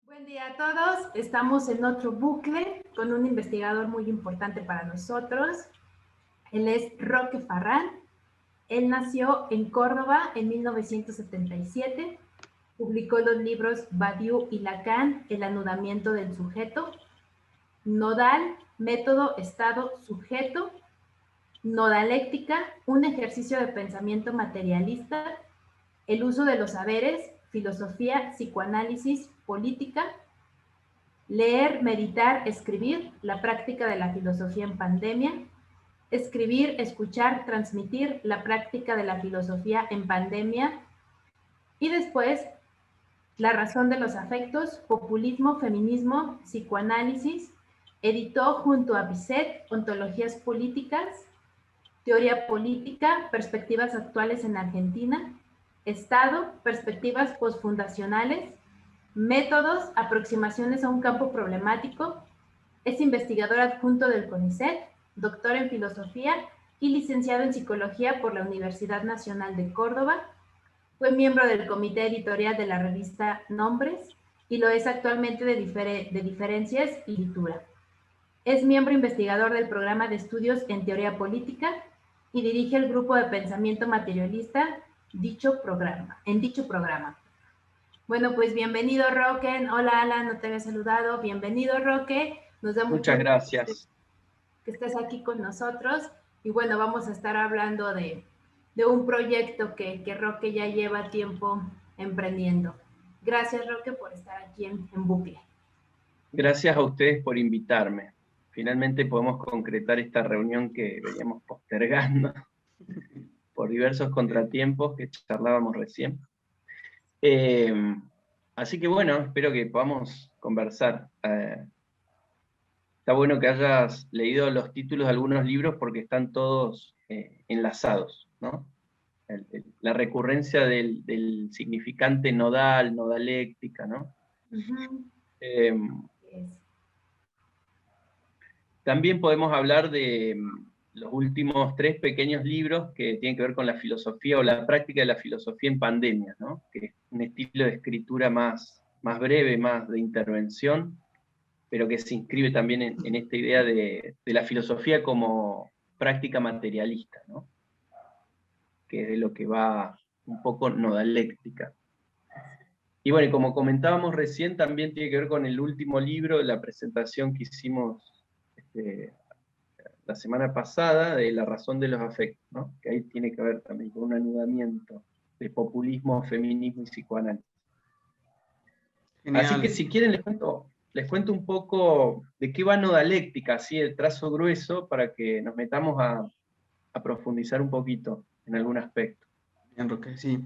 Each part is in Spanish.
Buen día a todos. Estamos en otro bucle con un investigador muy importante para nosotros. Él es Roque Farrán. Él nació en Córdoba en 1977. Publicó los libros Badiou y Lacan, El anudamiento del sujeto, Nodal, Método, Estado, Sujeto, Nodaléctica, un ejercicio de pensamiento materialista, El uso de los saberes, Filosofía, Psicoanálisis, Política, Leer, meditar, escribir, la práctica de la filosofía en pandemia. Escribir, escuchar, transmitir, la práctica de la filosofía en pandemia. Y después, la razón de los afectos, populismo, feminismo, psicoanálisis. Editó junto a Bisset, Ontologías políticas, Teoría política, perspectivas actuales en Argentina. Estado, perspectivas postfundacionales. Métodos, aproximaciones a un campo problemático. Es investigador adjunto del CONICET, doctor en filosofía y licenciado en psicología por la Universidad Nacional de Córdoba. Fue miembro del comité editorial de la revista Nombres y lo es actualmente de Diferencias y Litura. Es miembro investigador del programa de estudios en teoría política y dirige el grupo de pensamiento materialista en dicho programa. Bueno, pues bienvenido, Roque. Hola, Alan, no te había saludado. Bienvenido, Roque. Nos da mucho Muchas gracias. que estés aquí con nosotros. Y bueno, vamos a estar hablando de un proyecto que Roque ya lleva tiempo emprendiendo. Gracias, Roque, por estar aquí en bucle. Gracias a ustedes por invitarme. Finalmente podemos concretar esta reunión que veníamos postergando por diversos contratiempos que charlábamos recién. Así que bueno, espero que podamos conversar. Está bueno que hayas leído los títulos de algunos libros porque están todos enlazados, ¿no? La recurrencia del significante nodal, nodaléctica, ¿no? También podemos hablar de los últimos 3 pequeños libros que tienen que ver con la filosofía o la práctica de la filosofía en pandemia, ¿no? Que es un estilo de escritura más breve, más de intervención, pero que se inscribe también en esta idea de la filosofía como práctica materialista, ¿no? Que es de lo que va un poco nodaléctica. Y bueno, como comentábamos recién, también tiene que ver con el último libro, la presentación que hicimos la semana pasada, de La razón de los afectos, ¿no? Que ahí tiene que ver también con un anudamiento de populismo, feminismo y psicoanálisis. Genial. Así que si quieren les cuento un poco de qué va nodaléctica, así el trazo grueso, para que nos metamos a profundizar un poquito en algún aspecto. Bien, Roque, sí.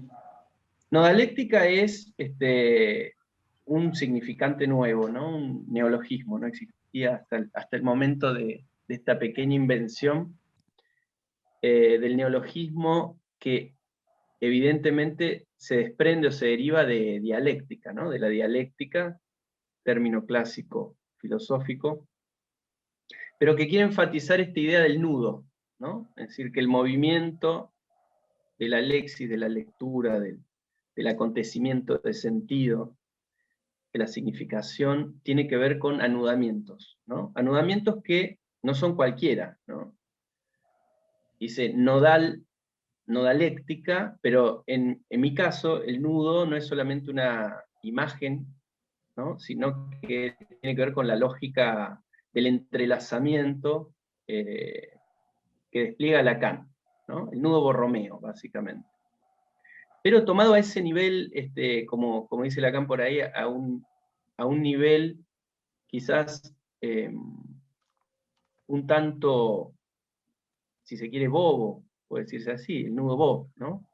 Nodaléctica es un significante nuevo, ¿no? Un neologismo, no existía hasta el momento de esta pequeña invención del neologismo que evidentemente se desprende o se deriva de dialéctica, ¿no? De la dialéctica, término clásico filosófico, pero que quiere enfatizar esta idea del nudo, ¿no? Es decir, que el movimiento de la léxisis, de la lectura, del acontecimiento de sentido, de la significación, tiene que ver con anudamientos, ¿no? Anudamientos que no son cualquiera, ¿no? Dice nodaléctica, pero en mi caso el nudo no es solamente una imagen, ¿no? Sino que tiene que ver con la lógica del entrelazamiento que despliega Lacan, ¿no? El nudo borromeo, básicamente. Pero tomado a ese nivel, como dice Lacan por ahí, a un nivel quizás un tanto, si se quiere, bobo, puede decirse así, el nudo bob, ¿no?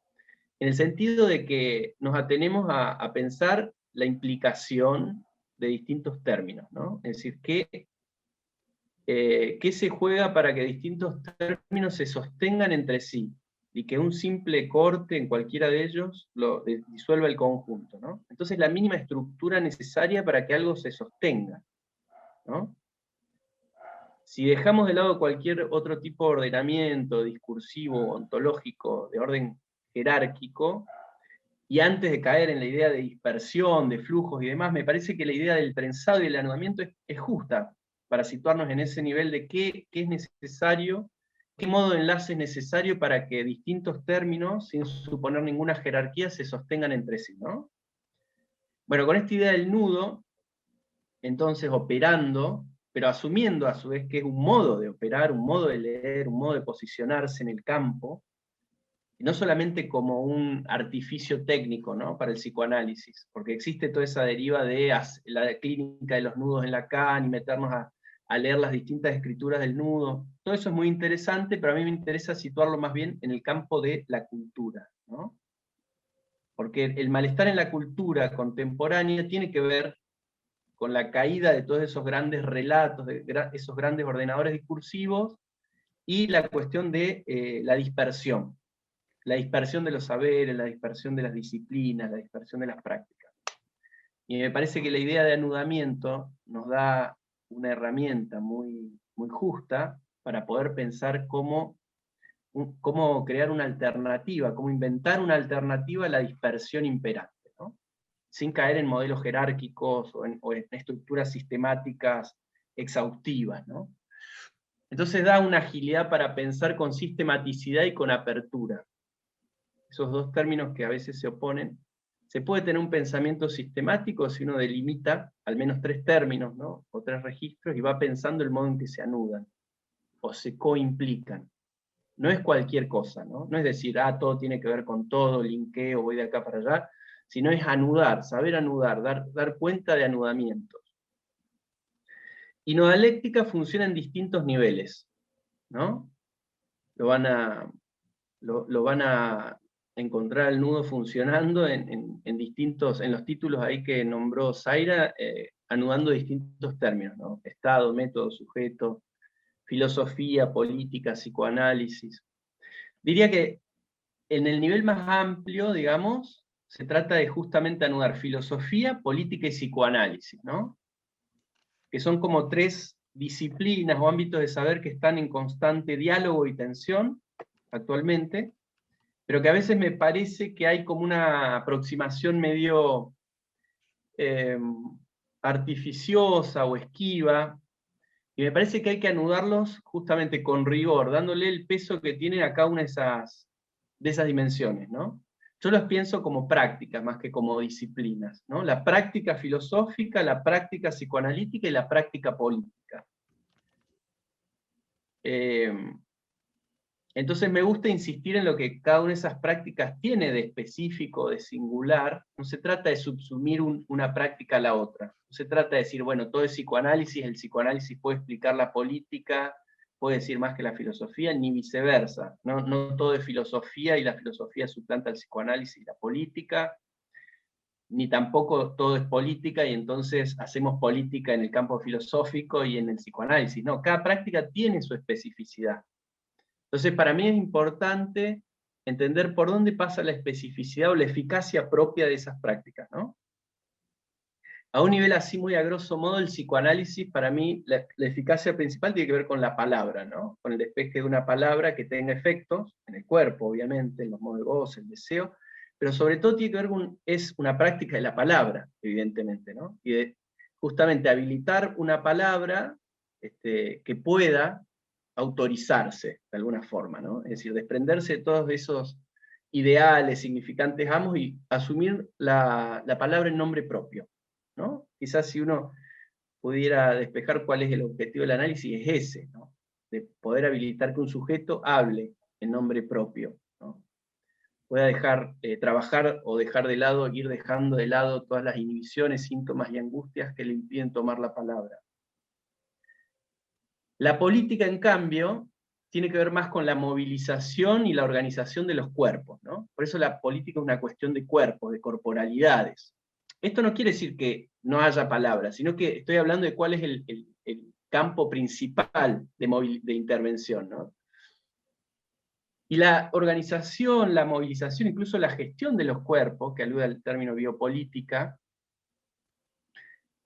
En el sentido de que nos atenemos a pensar la implicación de distintos términos, ¿no? Es decir, ¿qué se juega para que distintos términos se sostengan entre sí? Y que un simple corte en cualquiera de ellos lo disuelva el conjunto, ¿no? Entonces la mínima estructura necesaria para que algo se sostenga, ¿no? Si dejamos de lado cualquier otro tipo de ordenamiento discursivo, ontológico, de orden jerárquico, y antes de caer en la idea de dispersión, de flujos y demás, me parece que la idea del prensado y el anudamiento es justa para situarnos en ese nivel de qué es necesario, qué modo de enlace es necesario para que distintos términos, sin suponer ninguna jerarquía, se sostengan entre sí, ¿no? Bueno, con esta idea del nudo, entonces operando, pero asumiendo a su vez que es un modo de operar, un modo de leer, un modo de posicionarse en el campo, y no solamente como un artificio técnico, ¿no?, para el psicoanálisis, porque existe toda esa deriva de la clínica de los nudos en Lacan y meternos a leer las distintas escrituras del nudo. Todo eso es muy interesante, pero a mí me interesa situarlo más bien en el campo de la cultura, ¿no? Porque el malestar en la cultura contemporánea tiene que ver con la caída de todos esos grandes relatos, de esos grandes ordenadores discursivos, y la cuestión de la dispersión de los saberes, la dispersión de las disciplinas, la dispersión de las prácticas. Y me parece que la idea de anudamiento nos da una herramienta muy, muy justa para poder pensar cómo crear una alternativa, cómo inventar una alternativa a la dispersión imperante, ¿no?, sin caer en modelos jerárquicos o en estructuras sistemáticas exhaustivas, ¿no? Entonces da una agilidad para pensar con sistematicidad y con apertura. Esos dos términos que a veces se oponen. Se puede tener un pensamiento sistemático si uno delimita al menos 3 términos, ¿no?, o 3 registros, y va pensando el modo en que se anudan, o se coimplican. No es cualquier cosa, ¿no? No es decir, todo tiene que ver con todo, linkeo, voy de acá para allá, sino es anudar, saber anudar, dar cuenta de anudamientos. Y nodaléctica funciona en distintos niveles, ¿no? Lo van a encontrar el nudo funcionando en los títulos ahí que nombró Zaira, anudando distintos términos, ¿no? Estado, método, sujeto, filosofía, política, psicoanálisis. Diría que en el nivel más amplio, digamos, se trata de justamente anudar filosofía, política y psicoanálisis, ¿no?, que son como 3 disciplinas o ámbitos de saber que están en constante diálogo y tensión actualmente, pero que a veces me parece que hay como una aproximación medio artificiosa o esquiva, y me parece que hay que anudarlos justamente con rigor, dándole el peso que tienen a cada una de esas dimensiones, ¿no? Yo los pienso como prácticas más que como disciplinas, ¿no? La práctica filosófica, la práctica psicoanalítica y la práctica política. Entonces me gusta insistir en lo que cada una de esas prácticas tiene de específico, de singular. No se trata de subsumir una práctica a la otra. No se trata de decir, bueno, todo es psicoanálisis, el psicoanálisis puede explicar la política, puede decir más que la filosofía, ni viceversa. No todo es filosofía y la filosofía suplanta el psicoanálisis y la política, ni tampoco todo es política y entonces hacemos política en el campo filosófico y en el psicoanálisis. No, cada práctica tiene su especificidad. Entonces, para mí es importante entender por dónde pasa la especificidad o la eficacia propia de esas prácticas, ¿no? A un nivel así muy a grosso modo, el psicoanálisis, para mí, la eficacia principal tiene que ver con la palabra, ¿no? Con el despeje de una palabra que tenga efectos, en el cuerpo, obviamente, en los modos de goce, el deseo, pero sobre todo tiene que ver es una práctica de la palabra, evidentemente, ¿no? Y de justamente habilitar una palabra que pueda autorizarse, de alguna forma, ¿no? Es decir, desprenderse de todos esos ideales, significantes amos, y asumir la palabra en nombre propio, ¿no? Quizás si uno pudiera despejar cuál es el objetivo del análisis, es ese, ¿no?, de poder habilitar que un sujeto hable en nombre propio, ¿no?, pueda trabajar o dejar de lado, ir dejando de lado todas las inhibiciones, síntomas y angustias que le impiden tomar la palabra. La política, en cambio, tiene que ver más con la movilización y la organización de los cuerpos, ¿no? Por eso la política es una cuestión de cuerpos, de corporalidades. Esto no quiere decir que no haya palabras, sino que estoy hablando de cuál es el campo principal de intervención, ¿no? Y la organización, la movilización, incluso la gestión de los cuerpos, que alude al término biopolítica,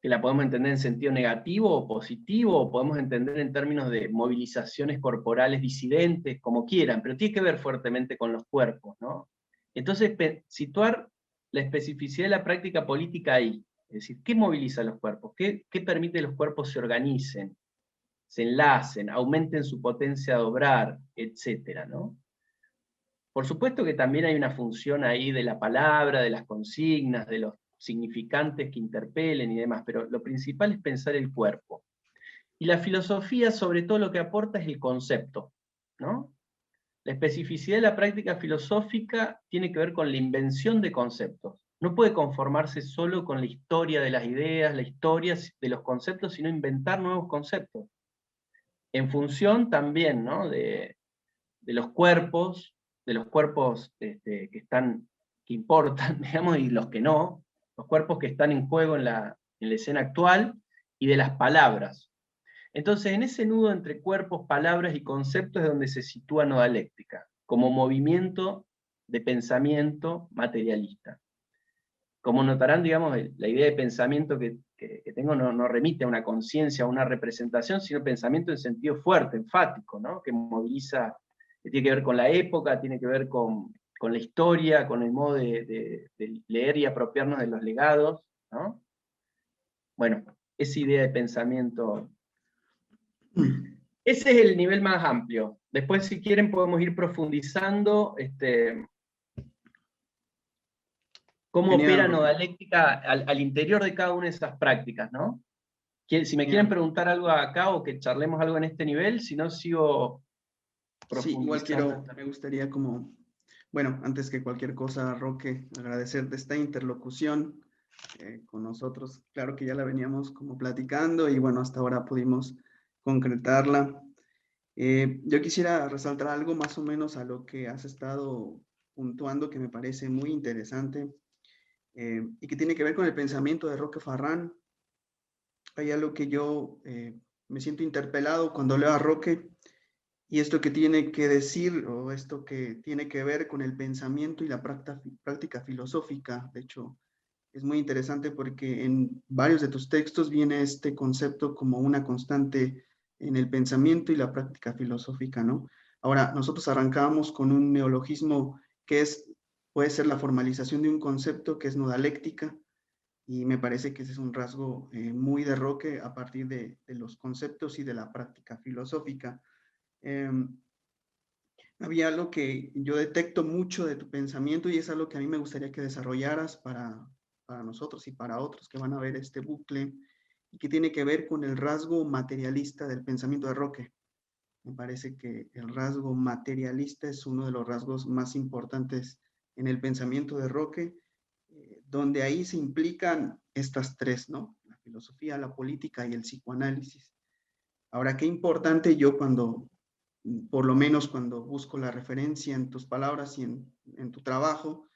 que la podemos entender en sentido negativo o positivo, o podemos entender en términos de movilizaciones corporales disidentes, como quieran, pero tiene que ver fuertemente con los cuerpos, ¿no? Entonces, situar la especificidad de la práctica política ahí. Es decir, ¿qué moviliza a los cuerpos? ¿Qué permite que los cuerpos se organicen, se enlacen, aumenten su potencia de obrar, etcétera, ¿no? Por supuesto que también hay una función ahí de la palabra, de las consignas, de los significantes que interpelen y demás, pero lo principal es pensar el cuerpo. Y la filosofía, sobre todo, lo que aporta es el concepto, ¿no? La especificidad de la práctica filosófica tiene que ver con la invención de conceptos. No puede conformarse solo con la historia de las ideas, la historia de los conceptos, sino inventar nuevos conceptos. En función también, ¿no?, de los cuerpos que importan, digamos, y los que no, los cuerpos que están en juego en la escena actual, y de las palabras. Entonces, en ese nudo entre cuerpos, palabras y conceptos es donde se sitúa Nodaléctica, como movimiento de pensamiento materialista. Como notarán, digamos, la idea de pensamiento que tengo no remite a una conciencia, a una representación, sino pensamiento en sentido fuerte, enfático, ¿no?, que moviliza, que tiene que ver con la época, tiene que ver con la historia, con el modo de leer y apropiarnos de los legados, ¿no? Bueno, esa idea de pensamiento. Ese es el nivel más amplio. Después, si quieren, podemos ir profundizando cómo Genial, opera Roque. Nodaléctica al interior de cada una de esas prácticas, ¿no? Si me quieren preguntar algo acá o que charlemos algo en este nivel, si no sigo Sí, igual profundizando. me gustaría como, bueno, antes que cualquier cosa, Roque, agradecerte esta interlocución con nosotros. Claro que ya la veníamos como platicando y bueno, hasta ahora pudimos concretarla. Yo quisiera resaltar algo más o menos a lo que has estado puntuando que me parece muy interesante y que tiene que ver con el pensamiento de Roque Farrán. Hay algo que yo me siento interpelado cuando leo a Roque, y esto que tiene que decir, o esto que tiene que ver con el pensamiento y la práctica filosófica. De hecho, es muy interesante porque en varios de tus textos viene este concepto como una constante en el pensamiento y la práctica filosófica, ¿no? Ahora, nosotros arrancábamos con un neologismo que puede ser la formalización de un concepto que es nodaléctica, y me parece que ese es un rasgo muy de Roque a partir de los conceptos y de la práctica filosófica. Había algo que yo detecto mucho de tu pensamiento y es algo que a mí me gustaría que desarrollaras para nosotros y para otros que van a ver este bucle, y que tiene que ver con el rasgo materialista del pensamiento de Roque. Me parece que el rasgo materialista es uno de los rasgos más importantes en el pensamiento de Roque, donde ahí se implican estas tres, ¿no? La filosofía, la política y el psicoanálisis. Ahora, qué importante, yo por lo menos cuando busco la referencia en tus palabras y en tu trabajo,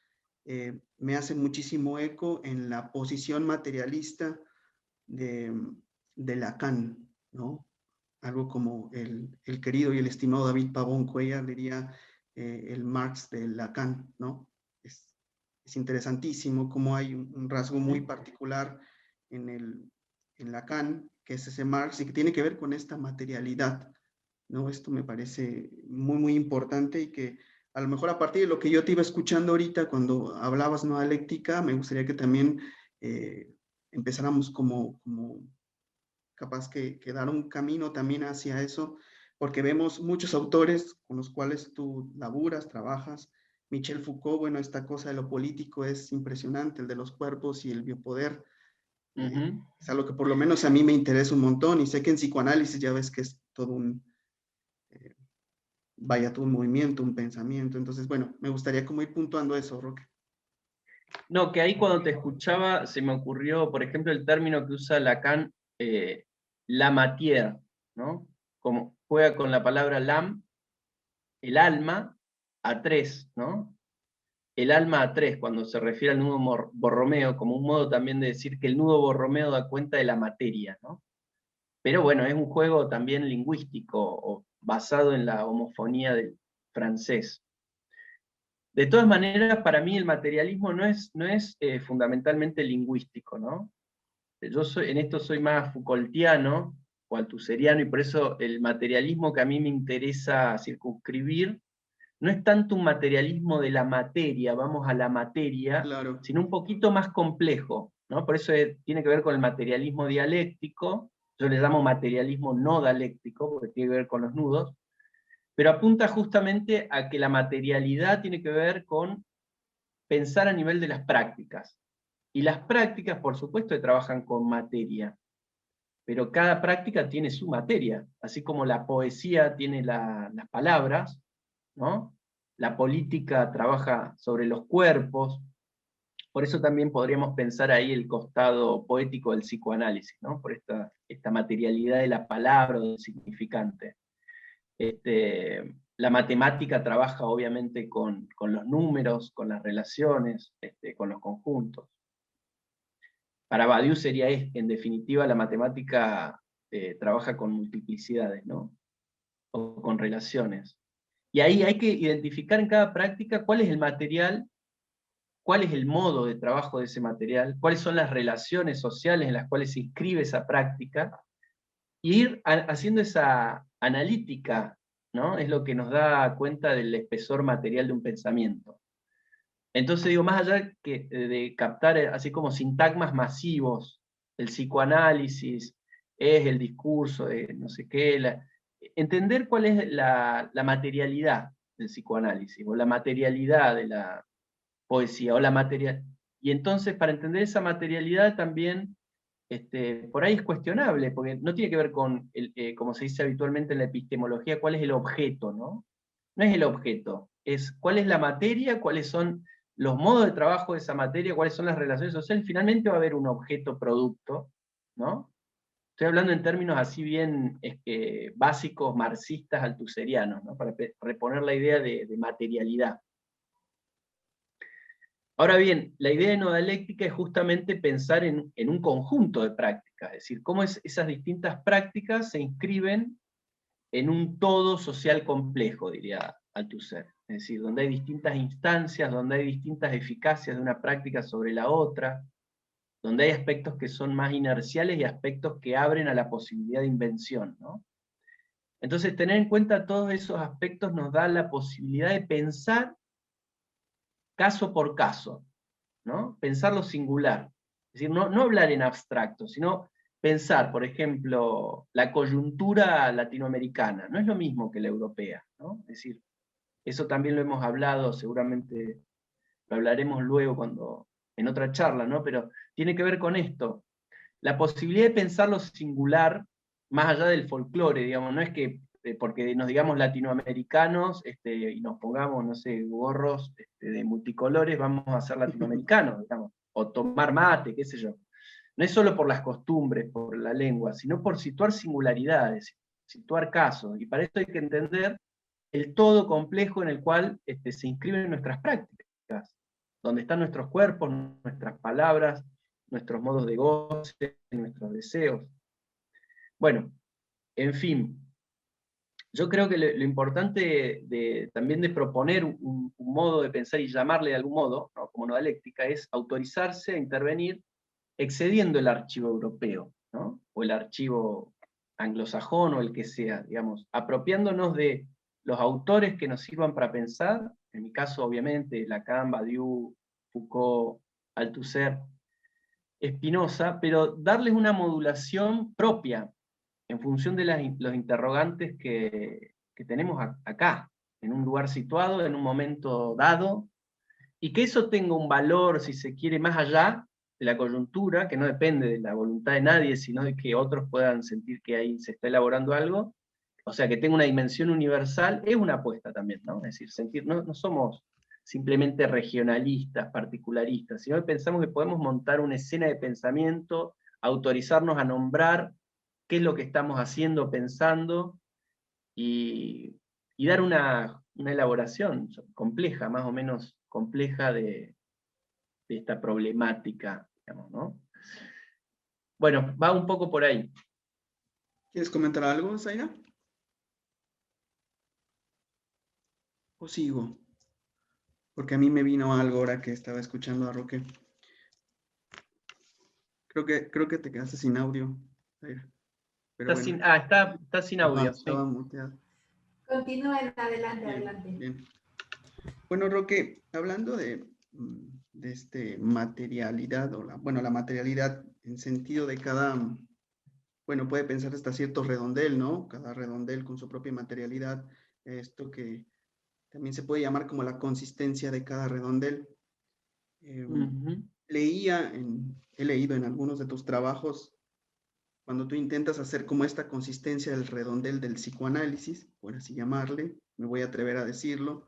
me hace muchísimo eco en la posición materialista de Lacan, ¿no? Algo como el querido y el estimado David Pavón Cuellar diría el Marx de Lacan, ¿no? Es interesantísimo cómo hay un rasgo muy particular en Lacan, que es ese Marx, y que tiene que ver con esta materialidad, ¿no? Esto me parece muy, muy importante, y que a lo mejor a partir de lo que yo te iba escuchando ahorita cuando hablabas no dialéctica, me gustaría que también empezáramos como capaz que dar un camino también hacia eso, porque vemos muchos autores con los cuales tú laburas, trabajas. Michel Foucault, bueno, esta cosa de lo político es impresionante, el de los cuerpos y el biopoder. Es algo que por lo menos a mí me interesa un montón, y sé que en psicoanálisis ya ves que es todo todo un movimiento, un pensamiento. Entonces, bueno, me gustaría como ir puntuando eso, Roque. No, que ahí cuando te escuchaba se me ocurrió, por ejemplo, el término que usa Lacan, la matière, ¿no? Como juega con la palabra lam, el alma, a tres, ¿no? El alma a tres, cuando se refiere al nudo Borromeo, como un modo también de decir que el nudo Borromeo da cuenta de la materia, ¿no? Pero bueno, es un juego también lingüístico, o basado en la homofonía del francés. De todas maneras, para mí el materialismo no es fundamentalmente lingüístico, ¿no? Yo en esto soy más Foucaultiano o althuseriano, y por eso el materialismo que a mí me interesa circunscribir no es tanto un materialismo de la materia, vamos a la materia, Claro. sino un poquito más complejo, ¿no? Por eso tiene que ver con el materialismo dialéctico, yo le llamo materialismo no dialéctico, porque tiene que ver con los nudos, pero apunta justamente a que la materialidad tiene que ver con pensar a nivel de las prácticas. Y las prácticas, por supuesto, que trabajan con materia, pero cada práctica tiene su materia, así como la poesía tiene las palabras, ¿no? La política trabaja sobre los cuerpos, por eso también podríamos pensar ahí el costado poético del psicoanálisis, ¿no? Por esta materialidad de la palabra o del significante. La matemática trabaja obviamente con los números, con las relaciones, con los conjuntos. Para Badiou sería, en definitiva, la matemática trabaja con multiplicidades, ¿no? O con relaciones. Y ahí hay que identificar en cada práctica cuál es el material, cuál es el modo de trabajo de ese material, cuáles son las relaciones sociales en las cuales se inscribe esa práctica, y ir haciendo esa analítica, ¿no? Es lo que nos da cuenta del espesor material de un pensamiento. Entonces digo, más allá de captar así como sintagmas masivos, el psicoanálisis es el discurso de no sé qué, entender cuál es la materialidad del psicoanálisis, o la materialidad de la poesía, o la material. Y entonces para entender esa materialidad también, por ahí es cuestionable, porque no tiene que ver con, como se dice habitualmente en la epistemología, cuál es el objeto, ¿no? No es el objeto, es cuál es la materia, cuáles son los modos de trabajo de esa materia, cuáles son las relaciones sociales. Finalmente va a haber un objeto producto, ¿no? Estoy hablando en términos así bien básicos, marxistas, altuserianos, ¿no? Para reponer la idea de materialidad. Ahora bien, la idea de no dialéctica es justamente pensar en un conjunto de prácticas, es decir, cómo esas distintas prácticas se inscriben en un todo social complejo, diría Althusser. Es decir, donde hay distintas instancias, donde hay distintas eficacias de una práctica sobre la otra, donde hay aspectos que son más inerciales y aspectos que abren a la posibilidad de invención, ¿no? Entonces, tener en cuenta todos esos aspectos nos da la posibilidad de pensar caso por caso, ¿no? Pensar lo singular. Es decir, no hablar en abstracto, sino pensar, por ejemplo, la coyuntura latinoamericana. No es lo mismo que la europea, ¿no? Es decir, eso también lo hemos hablado, seguramente lo hablaremos luego en otra charla, ¿no? Pero tiene que ver con esto. La posibilidad de pensar lo singular, más allá del folclore, digamos, no es que porque nos digamos latinoamericanos y nos pongamos, no sé, gorros de multicolores, vamos a ser latinoamericanos, digamos, o tomar mate, qué sé yo. No es solo por las costumbres, por la lengua, sino por situar singularidades, situar casos, y para esto hay que entender el todo complejo en el cual se inscriben nuestras prácticas, donde están nuestros cuerpos, nuestras palabras, nuestros modos de goce, nuestros deseos. Bueno, en fin, yo creo que lo importante también de proponer un modo de pensar y llamarle de algún modo, ¿no? Como no dialéctica, es autorizarse a intervenir excediendo el archivo europeo, ¿no? O el archivo anglosajón o el que sea, digamos, apropiándonos de los autores que nos sirvan para pensar, en mi caso obviamente Lacan, Badiou, Foucault, Althusser, Spinoza, pero darles una modulación propia, en función de los interrogantes que tenemos acá, en un lugar situado, en un momento dado, y que eso tenga un valor, si se quiere, más allá de la coyuntura, que no depende de la voluntad de nadie, sino de que otros puedan sentir que ahí se está elaborando algo, o sea, que tenga una dimensión universal, es una apuesta también, ¿no? Es decir, no somos simplemente regionalistas, particularistas, sino que pensamos que podemos montar una escena de pensamiento, autorizarnos a nombrar qué es lo que estamos haciendo, pensando, y dar una elaboración compleja, más o menos compleja de esta problemática, digamos, ¿no? Bueno, va un poco por ahí. ¿Quieres comentar algo, Zaira? ¿O sigo? Porque a mí me vino algo ahora que estaba escuchando a Roque. Creo que te quedaste sin audio, Zaira. Pero Está bueno. está sin audio. Estaba Sí. muteado. Continúen, adelante, Bien, adelante. bien. Bueno, Roque, hablando de materialidad, la materialidad en sentido de cada, bueno, puede pensar hasta cierto redondel, ¿no? Cada redondel con su propia materialidad, esto que también se puede llamar como la consistencia de cada redondel. Ujú. He leído en algunos de tus trabajos, cuando tú intentas hacer como esta consistencia del redondel del psicoanálisis, por así llamarle, me voy a atrever a decirlo,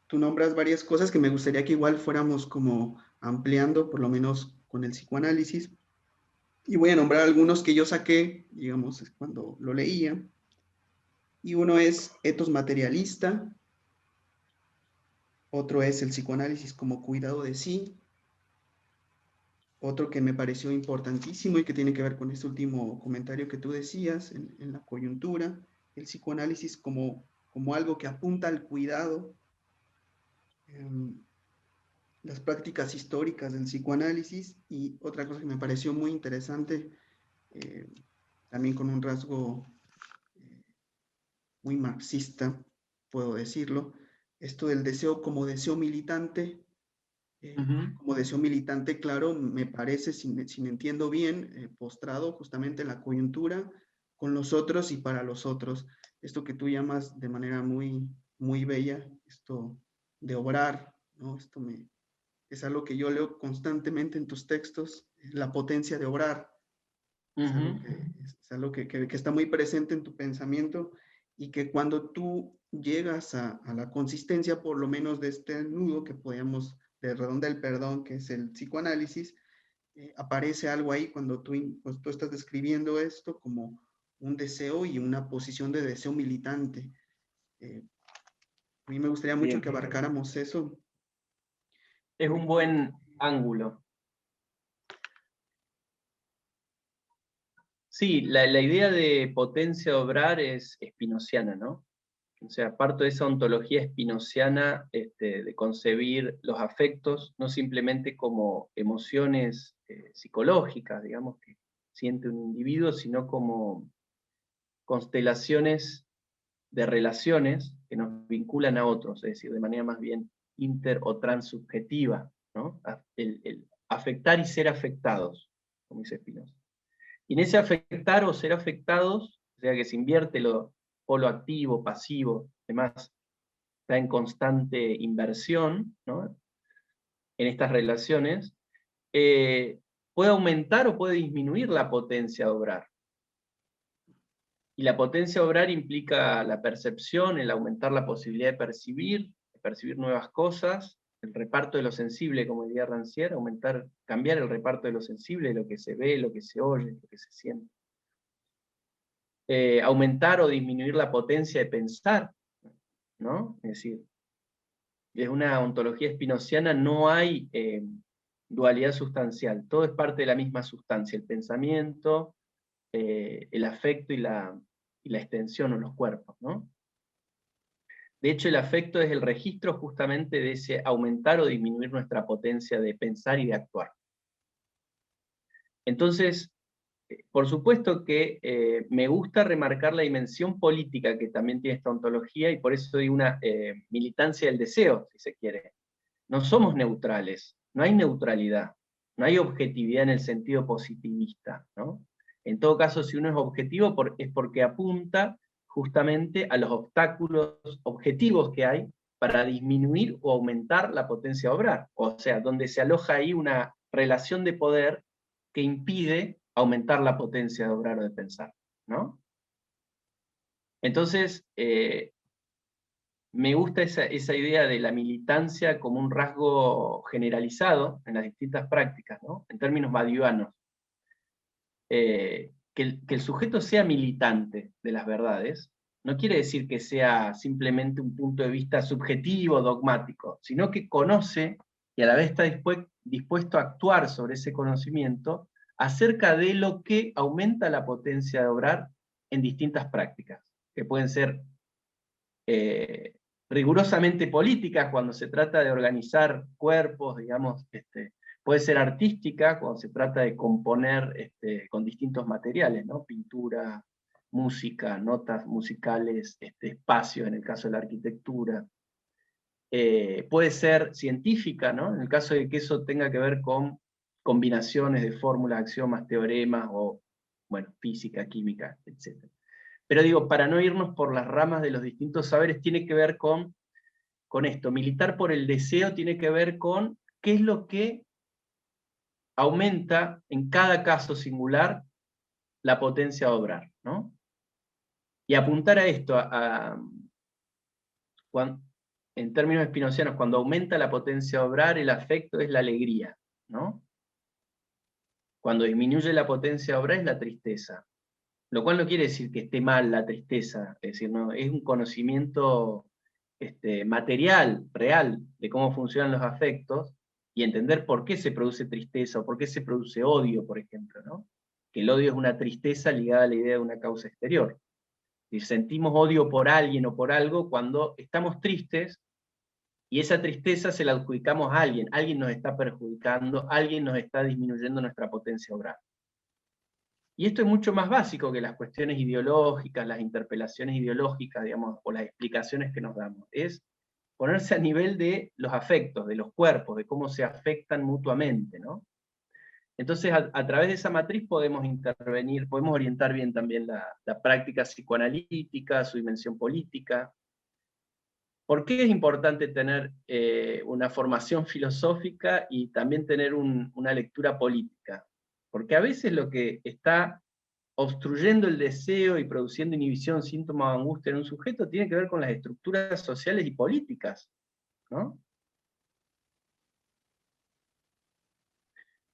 tú nombras varias cosas que me gustaría que igual fuéramos como ampliando, por lo menos con el psicoanálisis, y voy a nombrar algunos que yo saqué, digamos, cuando lo leía, y uno es etos materialista, otro es el psicoanálisis como cuidado de sí, otro que me pareció importantísimo y que tiene que ver con este último comentario que tú decías en la coyuntura, el psicoanálisis como algo que apunta al cuidado, las prácticas históricas del psicoanálisis, y otra cosa que me pareció muy interesante, eh, también con un rasgo eh, muy marxista, puedo decirlo, esto del deseo como deseo militante. Ujú. Como deseo militante, claro, me parece, si me entiendo bien, postrado justamente en la coyuntura con los otros y para los otros. Esto que tú llamas de manera muy, muy bella, esto de obrar, ¿no? Es algo que yo leo constantemente en tus textos, la potencia de obrar. Es algo Ujú. que está muy presente en tu pensamiento, y que cuando tú llegas a la consistencia, por lo menos de este nudo que podemos, de redondel, perdón, que es el psicoanálisis, aparece algo ahí cuando pues, tú estás describiendo esto como un deseo y una posición de deseo militante. A mí me gustaría mucho Bien, que abarcáramos eso, es un porque buen ángulo. Sí, la idea de potencia de obrar es spinociana, ¿no? O sea, parto de esa ontología spinociana, de concebir los afectos no simplemente como emociones psicológicas, digamos, que siente un individuo, sino como constelaciones de relaciones que nos vinculan a otros, es decir, de manera más bien inter o transsubjetiva, ¿no? El afectar y ser afectados, como dice Spinoza. Y en ese afectar o ser afectados, o sea que se invierte lo polo activo, pasivo, demás, está en constante inversión, ¿no? En estas relaciones, puede aumentar o puede disminuir la potencia de obrar. Y la potencia de obrar implica la percepción, el aumentar la posibilidad de percibir nuevas cosas, el reparto de lo sensible, como diría Rancière, cambiar el reparto de lo sensible, lo que se ve, lo que se oye, lo que se siente. Aumentar o disminuir la potencia de pensar, ¿no? Es decir, desde una ontología spinociana no hay dualidad sustancial, todo es parte de la misma sustancia, el pensamiento, el afecto y la extensión o los cuerpos, ¿no? De hecho, el afecto es el registro justamente de ese aumentar o disminuir nuestra potencia de pensar y de actuar. Entonces, por supuesto que me gusta remarcar la dimensión política que también tiene esta ontología, y por eso digo una militancia del deseo, si se quiere. No somos neutrales, no hay neutralidad, no hay objetividad en el sentido positivista, ¿no? En todo caso, si uno es objetivo, es porque apunta justamente a los obstáculos objetivos que hay para disminuir o aumentar la potencia de obrar. O sea, donde se aloja ahí una relación de poder que impide aumentar la potencia de obrar o de pensar, ¿no? Entonces, me gusta esa idea de la militancia como un rasgo generalizado en las distintas prácticas, ¿no? En términos badiuanos. Que el sujeto sea militante de las verdades no quiere decir que sea simplemente un punto de vista subjetivo, dogmático, sino que conoce y a la vez está dispuesto a actuar sobre ese conocimiento acerca de lo que aumenta la potencia de obrar en distintas prácticas, que pueden ser eh, rigurosamente políticas cuando se trata de organizar cuerpos, digamos, puede ser artística cuando se trata de componer con distintos materiales, ¿no? Pintura, música, notas musicales, espacio en el caso de la arquitectura. puede ser científica, ¿no? En el caso de que eso tenga que ver con combinaciones de fórmulas, axiomas, teoremas, o, bueno, física, química, etc. Pero digo, para no irnos por las ramas de los distintos saberes, tiene que ver con esto. Militar por el deseo tiene que ver con qué es lo que aumenta en cada caso singular la potencia de obrar, ¿no? Y apuntar a esto, en términos espinocianos, cuando aumenta la potencia de obrar, el afecto es la alegría, ¿no? Cuando disminuye la potencia de obrar es la tristeza. Lo cual no quiere decir que esté mal la tristeza, es decir, no, es un conocimiento material, real, de cómo funcionan los afectos, y entender por qué se produce tristeza, o por qué se produce odio, por ejemplo, ¿no? Que el odio es una tristeza ligada a la idea de una causa exterior. Si sentimos odio por alguien o por algo cuando estamos tristes, y esa tristeza se la adjudicamos a alguien nos está perjudicando, alguien nos está disminuyendo nuestra potencia obrar. Y esto es mucho más básico que las cuestiones ideológicas, las interpelaciones ideológicas, digamos, o las explicaciones que nos damos. Es ponerse a nivel de los afectos, de los cuerpos, de cómo se afectan mutuamente, ¿no? Entonces, a través de esa matriz podemos intervenir, podemos orientar bien también la práctica psicoanalítica, su dimensión política. ¿Por qué es importante tener una formación filosófica y también tener una lectura política? Porque a veces lo que está obstruyendo el deseo y produciendo inhibición, síntomas de angustia en un sujeto tiene que ver con las estructuras sociales y políticas, ¿no?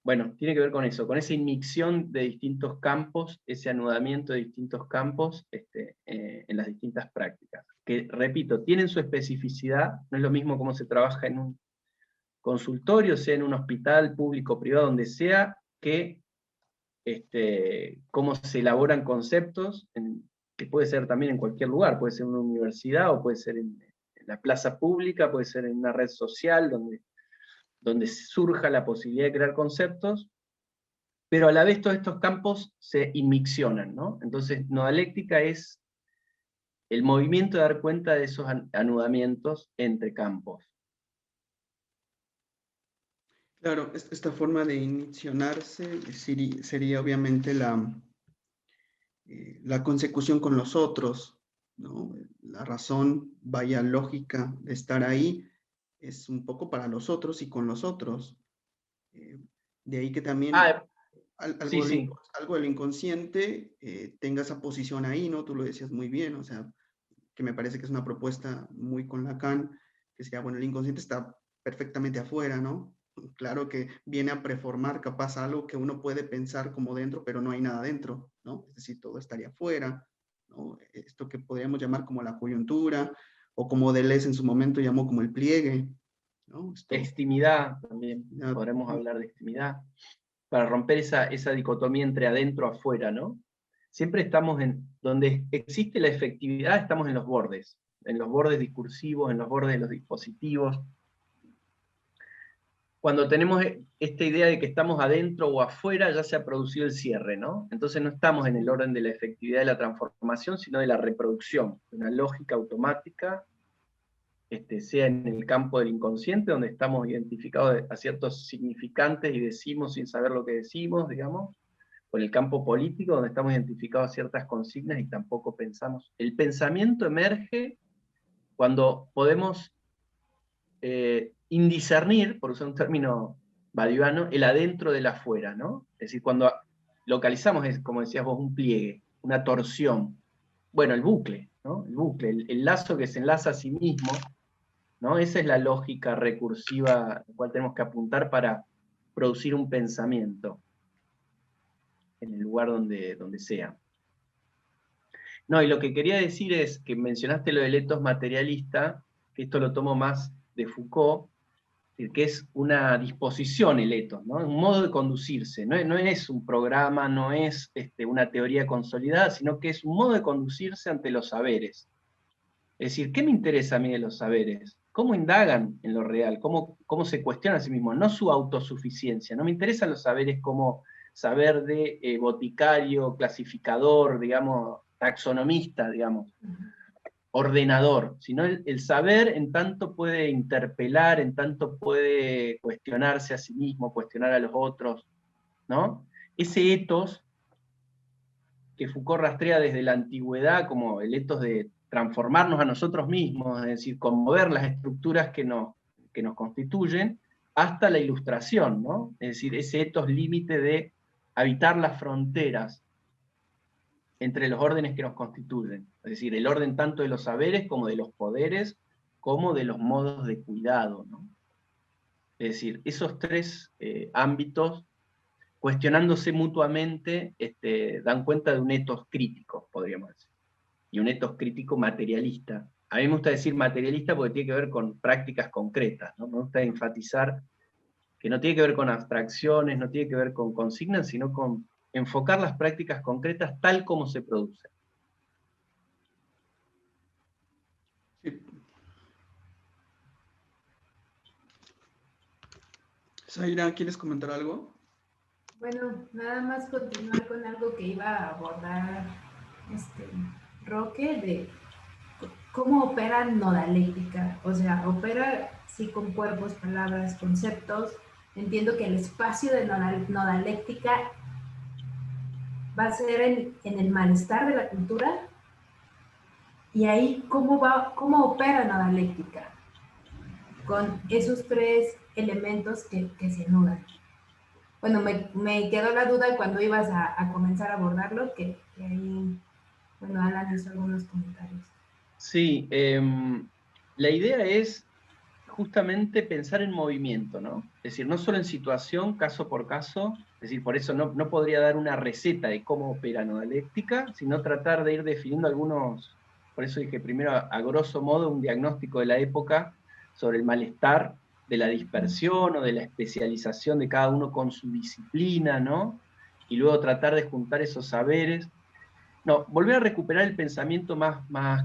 Bueno, tiene que ver con eso, con esa inmixción de distintos campos, ese anudamiento de distintos campos en las distintas prácticas. Que, repito, tienen su especificidad, no es lo mismo cómo se trabaja en un consultorio, sea en un hospital público o privado, donde sea, que cómo se elaboran conceptos, que puede ser también en cualquier lugar, puede ser en una universidad, o puede ser en la plaza pública, puede ser en una red social, donde surja la posibilidad de crear conceptos, pero a la vez todos estos campos se inmiccionan, ¿no? Entonces, nodaléctica es el movimiento de dar cuenta de esos anudamientos entre campos. Claro, esta forma de iniciarse sería obviamente la consecución con los otros, ¿no? La razón, vaya lógica de estar ahí, es un poco para los otros y con los otros. De ahí que también algo, sí. algo del inconsciente tenga esa posición ahí, ¿no? Tú lo decías muy bien, o sea, que me parece que es una propuesta muy con Lacan, que sería, bueno, el inconsciente está perfectamente afuera, ¿no? Claro que viene a preformar capaz algo que uno puede pensar como dentro, pero no hay nada dentro, ¿no? Es decir, todo estaría afuera, ¿no? Esto que podríamos llamar como la coyuntura, o como Deleuze en su momento llamó como el pliegue, ¿no? Extimidad también, podremos hablar de extimidad, para romper esa dicotomía entre adentro y afuera, ¿no? Siempre estamos donde existe la efectividad, estamos en los bordes discursivos, en los bordes de los dispositivos. Cuando tenemos esta idea de que estamos adentro o afuera, ya se ha producido el cierre, ¿no? Entonces no estamos en el orden de la efectividad de la transformación, sino de la reproducción, una lógica automática, sea en el campo del inconsciente, donde estamos identificados a ciertos significantes y decimos sin saber lo que decimos, digamos, o en el campo político, donde estamos identificados a ciertas consignas y tampoco pensamos. El pensamiento emerge cuando podemos indiscernir, por usar un término badiano, el adentro del afuera, ¿no? Es decir, cuando localizamos, como decías vos, un pliegue, una torsión, bueno, el bucle, ¿no? El bucle, el lazo que se enlaza a sí mismo, ¿no? Esa es la lógica recursiva a la cual tenemos que apuntar para producir un pensamiento en el lugar donde sea. No, y lo que quería decir es que mencionaste lo del etos materialista, que esto lo tomo más de Foucault, que es una disposición el etos, ¿no? Un modo de conducirse, no es un programa, no es una teoría consolidada, sino que es un modo de conducirse ante los saberes. Es decir, ¿qué me interesa a mí de los saberes? ¿Cómo indagan en lo real? ¿Cómo se cuestionan a sí mismos? No su autosuficiencia. No me interesan los saberes como saber de boticario, clasificador, digamos, taxonomista, digamos. ordenador, sino el saber en tanto puede interpelar, en tanto puede cuestionarse a sí mismo, cuestionar a los otros, ¿no? Ese ethos que Foucault rastrea desde la antigüedad como el ethos de transformarnos a nosotros mismos, es decir, conmover las estructuras que nos constituyen, hasta la Ilustración, ¿no? Es decir, ese ethos límite de habitar las fronteras entre los órdenes que nos constituyen, es decir, el orden tanto de los saberes como de los poderes, como de los modos de cuidado, ¿no? Es decir, esos tres ámbitos, cuestionándose mutuamente, dan cuenta de un ethos crítico, podríamos decir, y un ethos crítico materialista. A mí me gusta decir materialista porque tiene que ver con prácticas concretas, ¿no? Me gusta enfatizar que no tiene que ver con abstracciones, no tiene que ver con consignas, sino con enfocar las prácticas concretas tal como se producen. Sí. Zaira, ¿quieres comentar algo? Bueno, nada más continuar con algo que iba a abordar Roque, de cómo opera nodaléctica. O sea, opera sí con cuerpos, palabras, conceptos. Entiendo que el espacio de nodaléctica va a ser en el malestar de la cultura. Y ahí, ¿cómo opera nodaléctica? Con esos tres elementos que se nudan. Bueno, me quedó la duda cuando ibas a comenzar a abordarlo, que ahí, bueno, Alan hizo algunos comentarios. Sí, la idea es justamente pensar en movimiento, ¿no? Es decir, no solo en situación, caso por caso, es decir, por eso no podría dar una receta de cómo opera nodaléctica, sino tratar de ir definiendo algunos, por eso dije primero a grosso modo un diagnóstico de la época sobre el malestar de la dispersión o de la especialización de cada uno con su disciplina, ¿no? Y luego tratar de juntar esos saberes. No, volver a recuperar el pensamiento más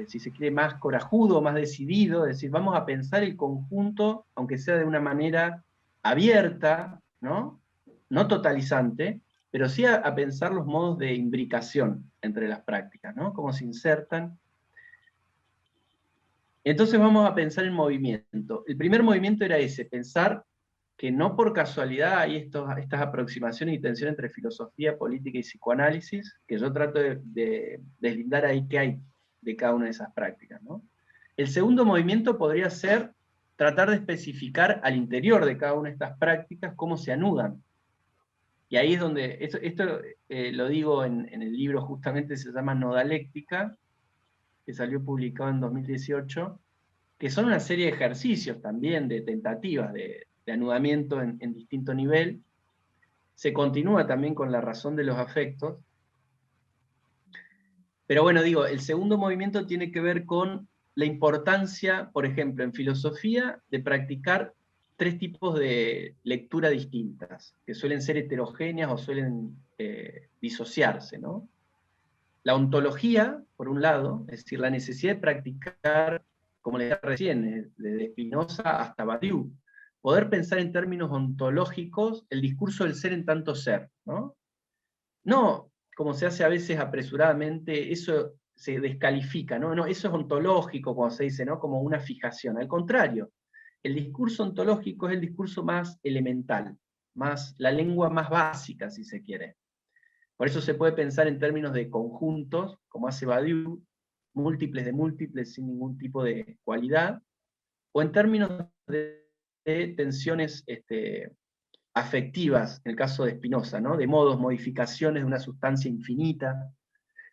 si se quiere, más corajudo, más decidido, es decir, vamos a pensar el conjunto, aunque sea de una manera abierta, ¿no? No totalizante, pero sí a pensar los modos de imbricación entre las prácticas, ¿no? Cómo se insertan. Entonces vamos a pensar en movimiento. El primer movimiento era ese, pensar que no por casualidad hay estas aproximaciones y tensión entre filosofía, política y psicoanálisis, que yo trato de deslindar ahí qué hay de cada una de esas prácticas, ¿no? El segundo movimiento podría ser tratar de especificar al interior de cada una de estas prácticas cómo se anudan. Y ahí es donde, esto lo digo en el libro, justamente se llama Nodaléctica, que salió publicado en 2018, que son una serie de ejercicios también, de tentativas de anudamiento en distinto nivel. Se continúa también con la razón de los afectos. Pero bueno, digo, el segundo movimiento tiene que ver con la importancia, por ejemplo, en filosofía, de practicar tres tipos de lectura distintas, que suelen ser heterogéneas o suelen disociarse, ¿no? La ontología, por un lado, es decir, la necesidad de practicar, como le decía recién, desde Spinoza hasta Badiou, poder pensar en términos ontológicos el discurso del ser en tanto ser, ¿no? No, como se hace a veces apresuradamente, eso se descalifica, ¿no? No, eso es ontológico, como se dice, ¿no? Como una fijación. Al contrario, el discurso ontológico es el discurso más elemental, la lengua más básica, si se quiere. Por eso se puede pensar en términos de conjuntos, como hace Badiou, múltiples de múltiples sin ningún tipo de cualidad, o en términos de tensiones afectivas, en el caso de Spinoza, ¿no? De modos, modificaciones de una sustancia infinita.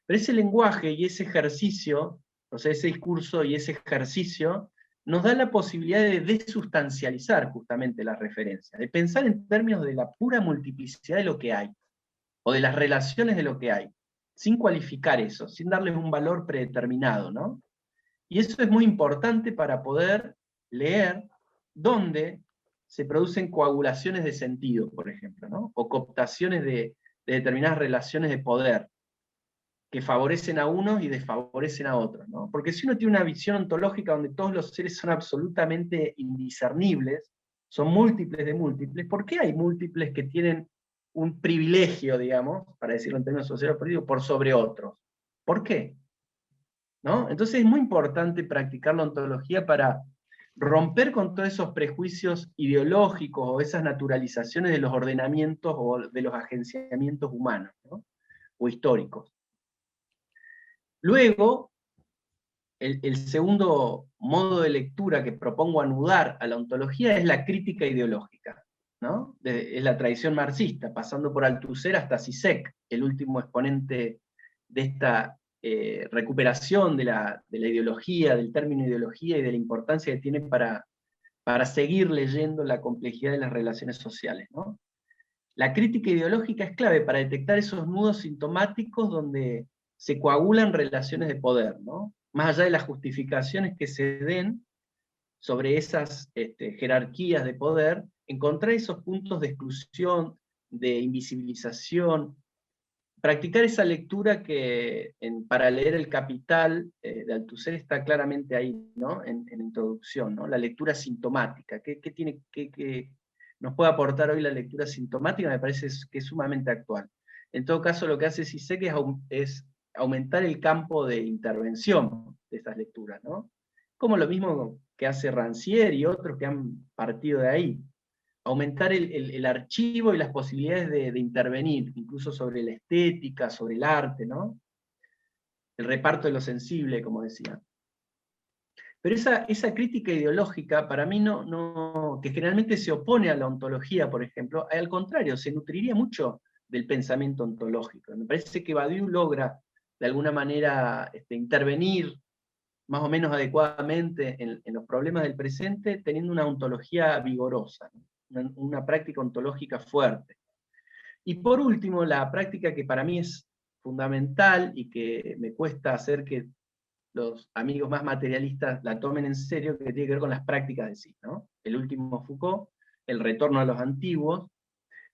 Pero ese lenguaje y ese ejercicio, o sea, ese discurso y ese ejercicio, nos da la posibilidad de desustancializar justamente las referencias, de pensar en términos de la pura multiplicidad de lo que hay, o de las relaciones de lo que hay, sin cualificar eso, sin darles un valor predeterminado, ¿no? Y eso es muy importante para poder leer dónde se producen coagulaciones de sentido, por ejemplo, ¿no? O cooptaciones de determinadas relaciones de poder, que favorecen a unos y desfavorecen a otros, ¿no? Porque si uno tiene una visión ontológica donde todos los seres son absolutamente indiscernibles, son múltiples de múltiples, ¿por qué hay múltiples que tienen un privilegio, digamos, para decirlo en términos sociales políticos, por sobre otros? ¿Por qué? ¿no? Entonces es muy importante practicar la ontología para romper con todos esos prejuicios ideológicos o esas naturalizaciones de los ordenamientos o de los agenciamientos humanos, ¿no? O históricos. Luego, el segundo modo de lectura que propongo anudar a la ontología es la crítica ideológica, ¿no? Es la tradición marxista, pasando por Althusser hasta Zizek, el último exponente de esta recuperación de la ideología, del término ideología y de la importancia que tiene para seguir leyendo la complejidad de las relaciones sociales, ¿no? La crítica ideológica es clave para detectar esos nudos sintomáticos donde se coagulan relaciones de poder, ¿no? Más allá de las justificaciones que se den sobre esas jerarquías de poder, encontrar esos puntos de exclusión, de invisibilización, practicar esa lectura que para leer El Capital de Althusser está claramente ahí, ¿no? En introducción, ¿no? La lectura sintomática. ¿Qué nos puede aportar hoy la lectura sintomática? Me parece que es sumamente actual. En todo caso, lo que hace Zizek es aumentar el campo de intervención de esas lecturas, ¿no? Como lo mismo que hace Rancière y otros que han partido de ahí. Aumentar el archivo y las posibilidades de intervenir, incluso sobre la estética, sobre el arte, ¿no? El reparto de lo sensible, como decía. Pero esa crítica ideológica, para mí, que generalmente se opone a la ontología, por ejemplo, al contrario, se nutriría mucho del pensamiento ontológico. Me parece que Badiou logra, de alguna manera, intervenir más o menos adecuadamente en los problemas del presente, teniendo una ontología vigorosa, ¿no? Una práctica ontológica fuerte. Y por último, la práctica que para mí es fundamental y que me cuesta hacer que los amigos más materialistas la tomen en serio, que tiene que ver con las prácticas de sí, ¿no? El último Foucault, el retorno a los antiguos,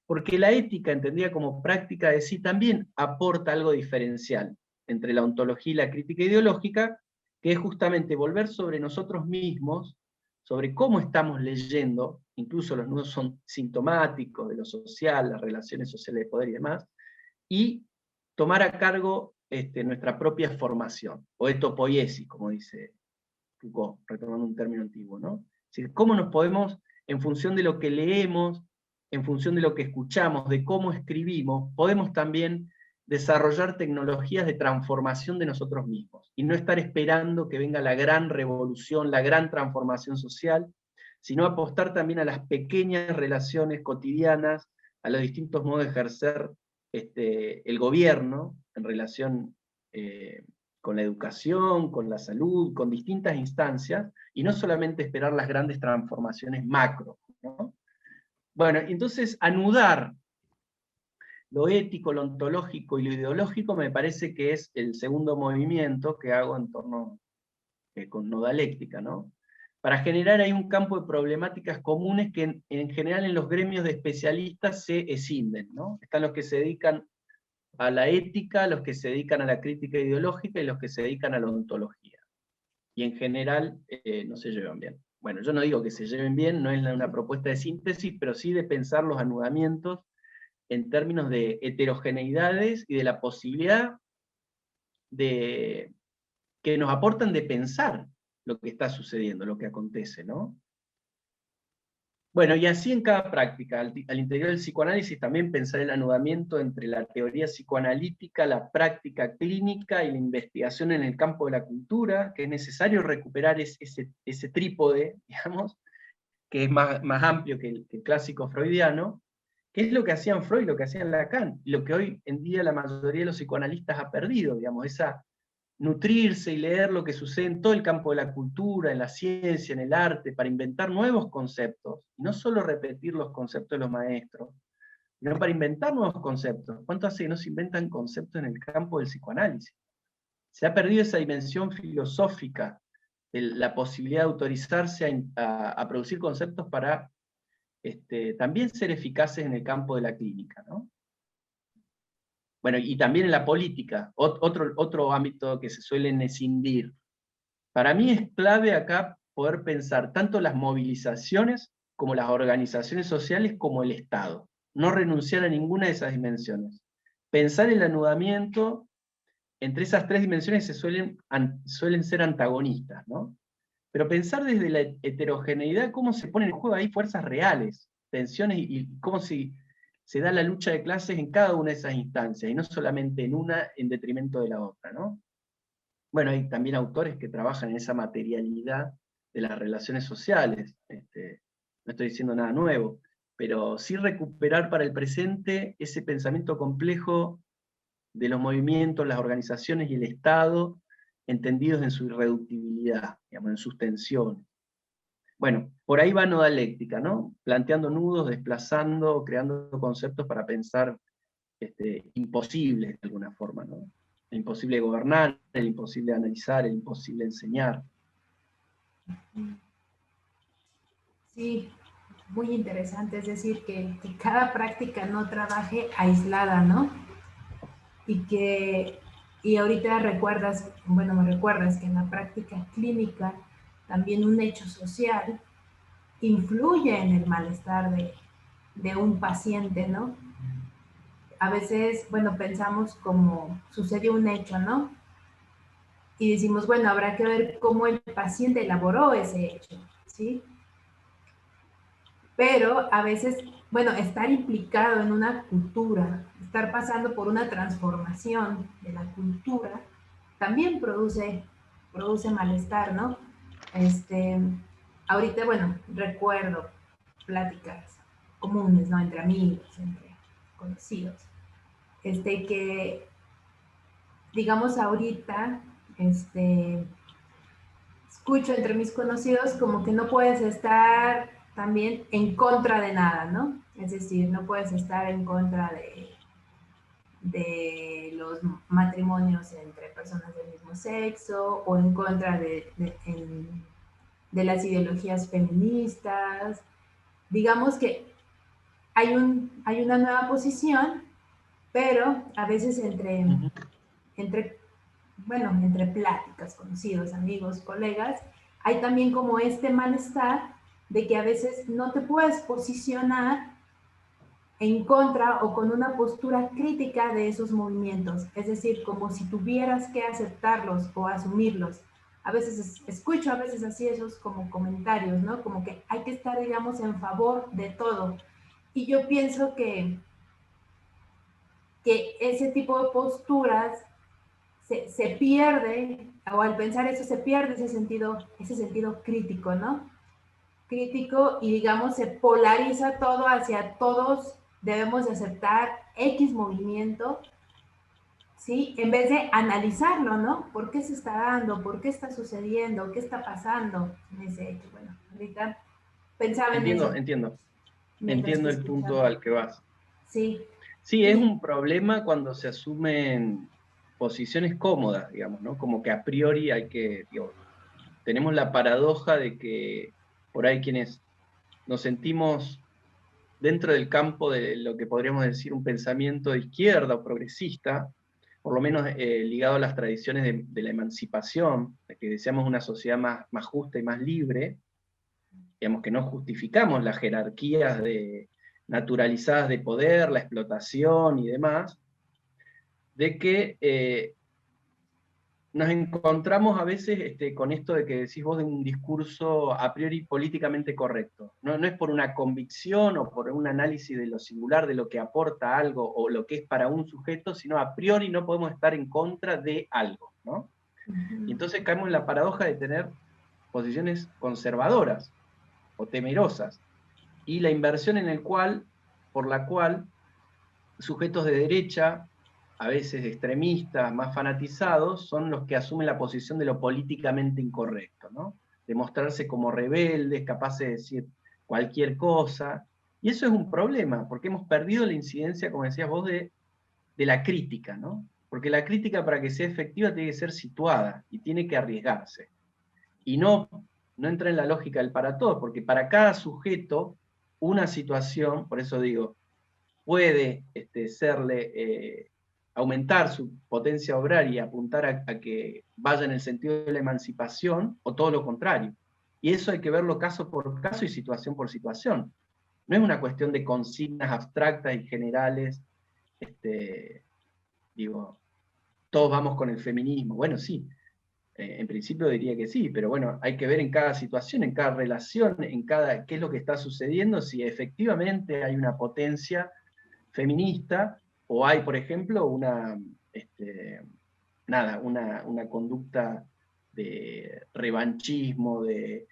porque la ética, entendida como práctica de sí, también aporta algo diferencial entre la ontología y la crítica ideológica, que es justamente volver sobre nosotros mismos, sobre cómo estamos leyendo, incluso los nudos son sintomáticos de lo social, las relaciones sociales de poder y demás, y tomar a cargo nuestra propia formación, o etopoiesis, como dice Foucault, retomando un término antiguo, ¿no? Es decir, cómo nos podemos, en función de lo que leemos, en función de lo que escuchamos, de cómo escribimos, podemos también desarrollar tecnologías de transformación de nosotros mismos, y no estar esperando que venga la gran revolución, la gran transformación social, sino apostar también a las pequeñas relaciones cotidianas, a los distintos modos de ejercer el gobierno en relación con la educación, con la salud, con distintas instancias, y no solamente esperar las grandes transformaciones macro, ¿no? Bueno, entonces anudar lo ético, lo ontológico y lo ideológico me parece que es el segundo movimiento que hago en torno con nodaléctica, ¿no? Para generar ahí un campo de problemáticas comunes que en general en los gremios de especialistas se escinden, ¿no? Están los que se dedican a la ética, los que se dedican a la crítica ideológica y los que se dedican a la ontología. Y en general no se llevan bien. Bueno, yo no digo que se lleven bien, no es una propuesta de síntesis, pero sí de pensar los anudamientos en términos de heterogeneidades y de la posibilidad de que nos aportan de pensar lo que está sucediendo, lo que acontece, ¿no? Bueno, y así en cada práctica, al interior del psicoanálisis también pensar el anudamiento entre la teoría psicoanalítica, la práctica clínica y la investigación en el campo de la cultura, que es necesario recuperar ese trípode, digamos, que es más amplio que el clásico freudiano, que es lo que hacían Freud, lo que hacían Lacan, y lo que hoy en día la mayoría de los psicoanalistas ha perdido, digamos, esa nutrirse y leer lo que sucede en todo el campo de la cultura, en la ciencia, en el arte, para inventar nuevos conceptos, y no solo repetir los conceptos de los maestros, sino para inventar nuevos conceptos. ¿Cuánto hace que no se inventan conceptos en el campo del psicoanálisis? Se ha perdido esa dimensión filosófica, la posibilidad de autorizarse a producir conceptos para también ser eficaces en el campo de la clínica, ¿no? Bueno, y también en la política, otro ámbito que se suele escindir. Para mí es clave acá poder pensar tanto las movilizaciones como las organizaciones sociales como el Estado. No renunciar a ninguna de esas dimensiones. Pensar el anudamiento entre esas tres dimensiones suelen ser antagonistas, ¿no? Pero pensar desde la heterogeneidad, cómo se ponen en juego ahí fuerzas reales, tensiones, y cómo se da la lucha de clases en cada una de esas instancias, y no solamente en una en detrimento de la otra, ¿no? Bueno, hay también autores que trabajan en esa materialidad de las relaciones sociales. No estoy diciendo nada nuevo, pero sí recuperar para el presente ese pensamiento complejo de los movimientos, las organizaciones y el Estado, entendidos en su irreductibilidad, digamos, en sus tensiones. Bueno, por ahí va Nodaléctica, ¿no? Planteando nudos, desplazando, creando conceptos para pensar imposibles de alguna forma, ¿no? El imposible gobernar, el imposible analizar, el imposible enseñar. Sí, muy interesante, es decir, que cada práctica no trabaje aislada, ¿no? Y ahorita recuerdas, bueno, me recuerdas que en la práctica clínica también un hecho social influye en el malestar de un paciente, ¿no? A veces, bueno, pensamos como sucedió un hecho, ¿no? Y decimos, bueno, habrá que ver cómo el paciente elaboró ese hecho, ¿sí? Pero a veces, bueno, estar implicado en una cultura, estar pasando por una transformación de la cultura, también produce malestar, ¿no? Este, ahorita, bueno, recuerdo pláticas comunes, ¿no? Entre amigos, entre conocidos, que, digamos, ahorita, escucho entre mis conocidos como que no puedes estar también en contra de nada, ¿no? Es decir, no puedes estar en contra de los matrimonios entre personas del mismo sexo o en contra de las ideologías feministas. Digamos que hay una nueva posición, pero a veces entre entre pláticas, conocidos, amigos, colegas, hay también como este malestar de que a veces no te puedes posicionar en contra o con una postura crítica de esos movimientos, es decir, como si tuvieras que aceptarlos o asumirlos. A veces escucho a veces así esos como comentarios, ¿no? Como que hay que estar, digamos, en favor de todo. Y yo pienso que ese tipo de posturas se pierde, o al pensar eso se pierde ese sentido crítico, ¿no? Crítico, y digamos se polariza todo hacia todos debemos de aceptar X movimiento, ¿sí? En vez de analizarlo, ¿no? ¿Por qué se está dando? ¿Por qué está sucediendo? ¿Qué está pasando en ese hecho? Bueno, ahorita pensaba en eso mientras te Entiendo el punto escuchaba. al que vas. Sí, Sí, es y un problema cuando se asumen posiciones cómodas, digamos, ¿no? Como que a priori tenemos la paradoja de que por ahí quienes nos sentimos dentro del campo de lo que podríamos decir un pensamiento de izquierda o progresista, por lo menos ligado a las tradiciones de la emancipación, de que deseamos una sociedad más justa y más libre, digamos que no justificamos las jerarquías naturalizadas de poder, la explotación y demás, de que nos encontramos a veces con esto de que decís vos de un discurso a priori políticamente correcto. No es por una convicción o por un análisis de lo singular, de lo que aporta algo o lo que es para un sujeto, sino a priori no podemos estar en contra de algo, ¿no? Y entonces caemos en la paradoja de tener posiciones conservadoras o temerosas, y la inversión por la cual sujetos de derecha, a veces extremistas, más fanatizados, son los que asumen la posición de lo políticamente incorrecto, ¿no? De mostrarse como rebeldes, capaces de decir cualquier cosa. Y eso es un problema, porque hemos perdido la incidencia, como decías vos, de la crítica, ¿no? Porque la crítica, para que sea efectiva, tiene que ser situada y tiene que arriesgarse. Y no entra en la lógica del para todos, porque para cada sujeto, una situación, por eso digo, puede aumentar su potencia obraria y apuntar a que vaya en el sentido de la emancipación, o todo lo contrario. Y eso hay que verlo caso por caso y situación por situación. No es una cuestión de consignas abstractas y generales, digo, todos vamos con el feminismo. Bueno, sí, en principio diría que sí, pero bueno, hay que ver en cada situación, en cada relación, qué es lo que está sucediendo, si efectivamente hay una potencia feminista, o hay, por ejemplo, una conducta de revanchismo, de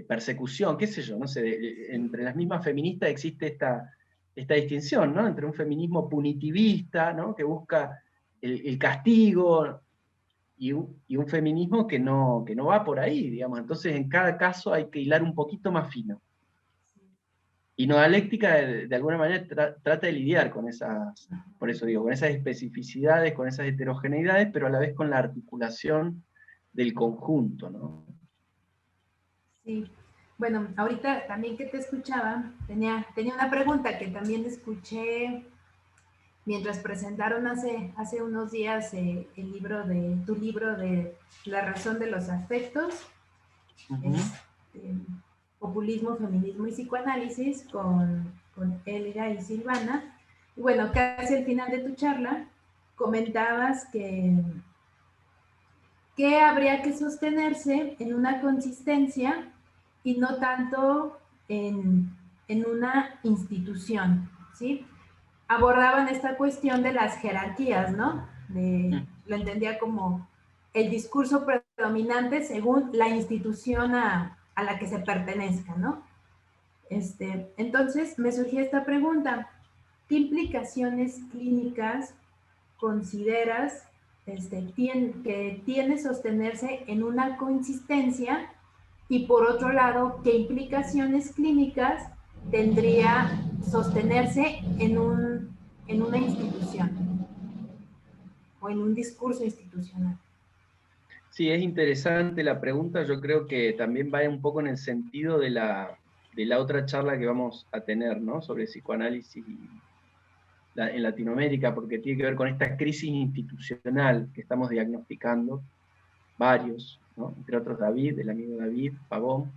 persecución, qué sé yo, no sé, entre las mismas feministas existe esta distinción, ¿no? Entre un feminismo punitivista, ¿no? Que busca el castigo, y un feminismo que no va por ahí, digamos. Entonces, en cada caso hay que hilar un poquito más fino. Y Nodaléctica, de alguna manera, trata de lidiar con esas, por eso digo, con esas especificidades, con esas heterogeneidades, pero a la vez con la articulación del conjunto, ¿no? Sí. Bueno, ahorita también que te escuchaba, tenía una pregunta que también escuché mientras presentaron hace unos días tu libro de La razón de los afectos, populismo, feminismo y psicoanálisis con Elga y Silvana. Y bueno, casi al final de tu charla comentabas que habría que sostenerse en una consistencia y no tanto en una institución, ¿sí? Abordaban esta cuestión de las jerarquías, ¿no? Lo entendía como el discurso predominante según la institución a la que se pertenezca, ¿no? Entonces me surgió esta pregunta: ¿qué implicaciones clínicas consideras que tiene sostenerse en una consistencia? Y por otro lado, ¿qué implicaciones clínicas tendría sostenerse en una institución o en un discurso institucional? Sí, es interesante la pregunta. Yo creo que también va un poco en el sentido de la otra charla que vamos a tener, ¿no? Sobre psicoanálisis en Latinoamérica, porque tiene que ver con esta crisis institucional que estamos diagnosticando, varios, ¿no? Entre otros David, el amigo David Pavón,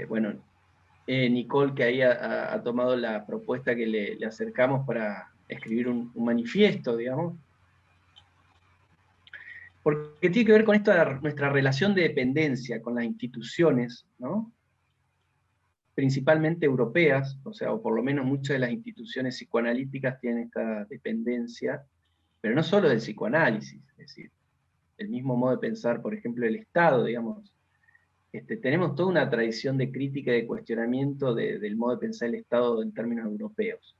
bueno, Nicole, que ahí ha tomado la propuesta que le acercamos para escribir un manifiesto, digamos, porque tiene que ver con nuestra relación de dependencia con las instituciones, ¿no? Principalmente europeas, o por lo menos muchas de las instituciones psicoanalíticas tienen esta dependencia, pero no solo del psicoanálisis, es decir, el mismo modo de pensar, por ejemplo, el Estado, digamos. Tenemos toda una tradición de crítica y de cuestionamiento del modo de pensar el Estado en términos europeos.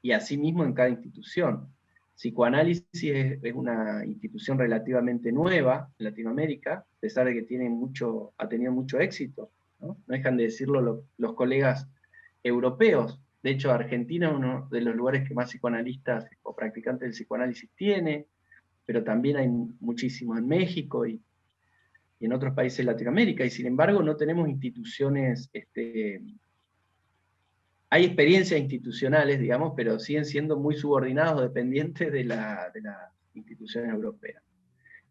Y asimismo en cada institución. Psicoanálisis es una institución relativamente nueva en Latinoamérica, a pesar de que ha tenido mucho éxito, ¿no? No dejan de decirlo los colegas europeos. De hecho, Argentina es uno de los lugares que más psicoanalistas o practicantes del psicoanálisis tiene, pero también hay muchísimos en México y en otros países de Latinoamérica, y sin embargo no tenemos instituciones, hay experiencias institucionales, digamos, pero siguen siendo muy subordinados o dependientes de las instituciones europeas.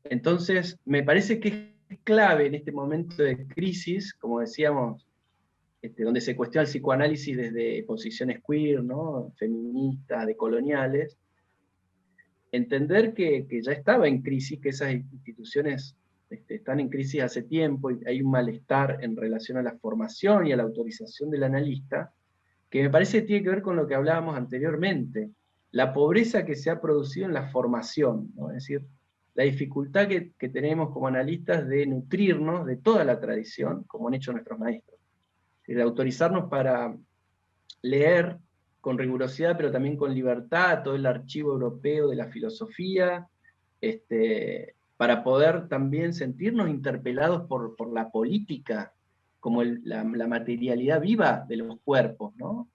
Entonces, me parece que es clave en este momento de crisis, como decíamos, donde se cuestiona el psicoanálisis desde posiciones queer, ¿no? Feministas, decoloniales, entender que ya estaba en crisis, que esas instituciones están en crisis hace tiempo y hay un malestar en relación a la formación y a la autorización del analista, que me parece que tiene que ver con lo que hablábamos anteriormente, la pobreza que se ha producido en la formación, ¿no? Es decir, la dificultad que tenemos como analistas de nutrirnos de toda la tradición, como han hecho nuestros maestros, de autorizarnos para leer con rigurosidad, pero también con libertad, todo el archivo europeo de la filosofía, para poder también sentirnos interpelados por la política, como la materialidad viva de los cuerpos, ¿no?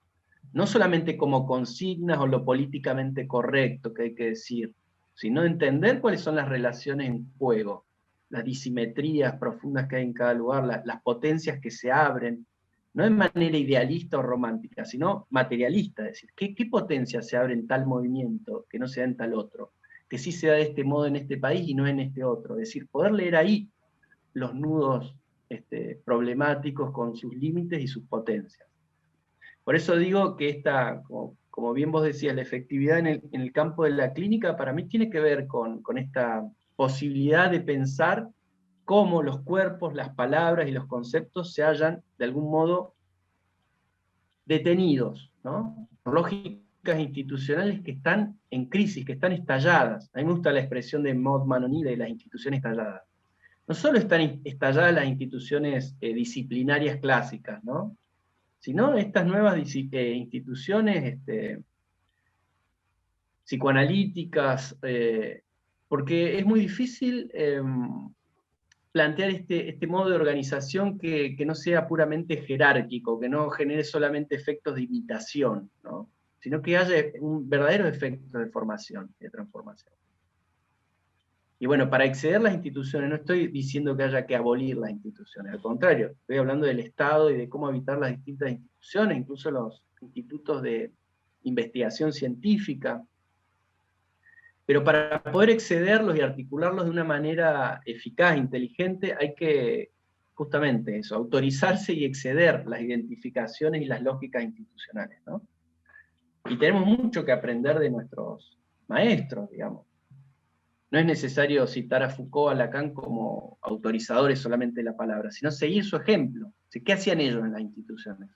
No solamente como consignas o lo políticamente correcto que hay que decir, sino entender cuáles son las relaciones en juego, las disimetrías profundas que hay en cada lugar, las potencias que se abren, no de manera idealista o romántica, sino materialista, es decir, ¿qué potencia se abre en tal movimiento que no se da en tal otro? Que sí se da de este modo en este país y no en este otro. Es decir, poder leer ahí los nudos problemáticos con sus límites y sus potencias. Por eso digo que como como bien vos decías, la efectividad en el campo de la clínica para mí tiene que ver con esta posibilidad de pensar cómo los cuerpos, las palabras y los conceptos se hallan de algún modo detenidos, ¿no? Por lógicas institucionales que están en crisis, que están estalladas. A mí me gusta la expresión de Maud Manoni de las instituciones estalladas. No solo están estalladas las instituciones disciplinarias clásicas, ¿no? Sino estas nuevas instituciones psicoanalíticas, porque es muy difícil plantear este modo de organización que no sea puramente jerárquico, que no genere solamente efectos de imitación, ¿no? Sino que haya un verdadero efecto de formación, de transformación. Y bueno, para exceder a las instituciones, no estoy diciendo que haya que abolir las instituciones, al contrario, estoy hablando del Estado y de cómo habitar las distintas instituciones, incluso los institutos de investigación científica. Pero para poder excederlos y articularlos de una manera eficaz, inteligente, hay que, justamente eso, autorizarse y exceder las identificaciones y las lógicas institucionales, ¿no? Y tenemos mucho que aprender de nuestros maestros, digamos. No es necesario citar a Foucault, a Lacan como autorizadores solamente de la palabra, sino seguir su ejemplo. ¿Qué hacían ellos en las instituciones?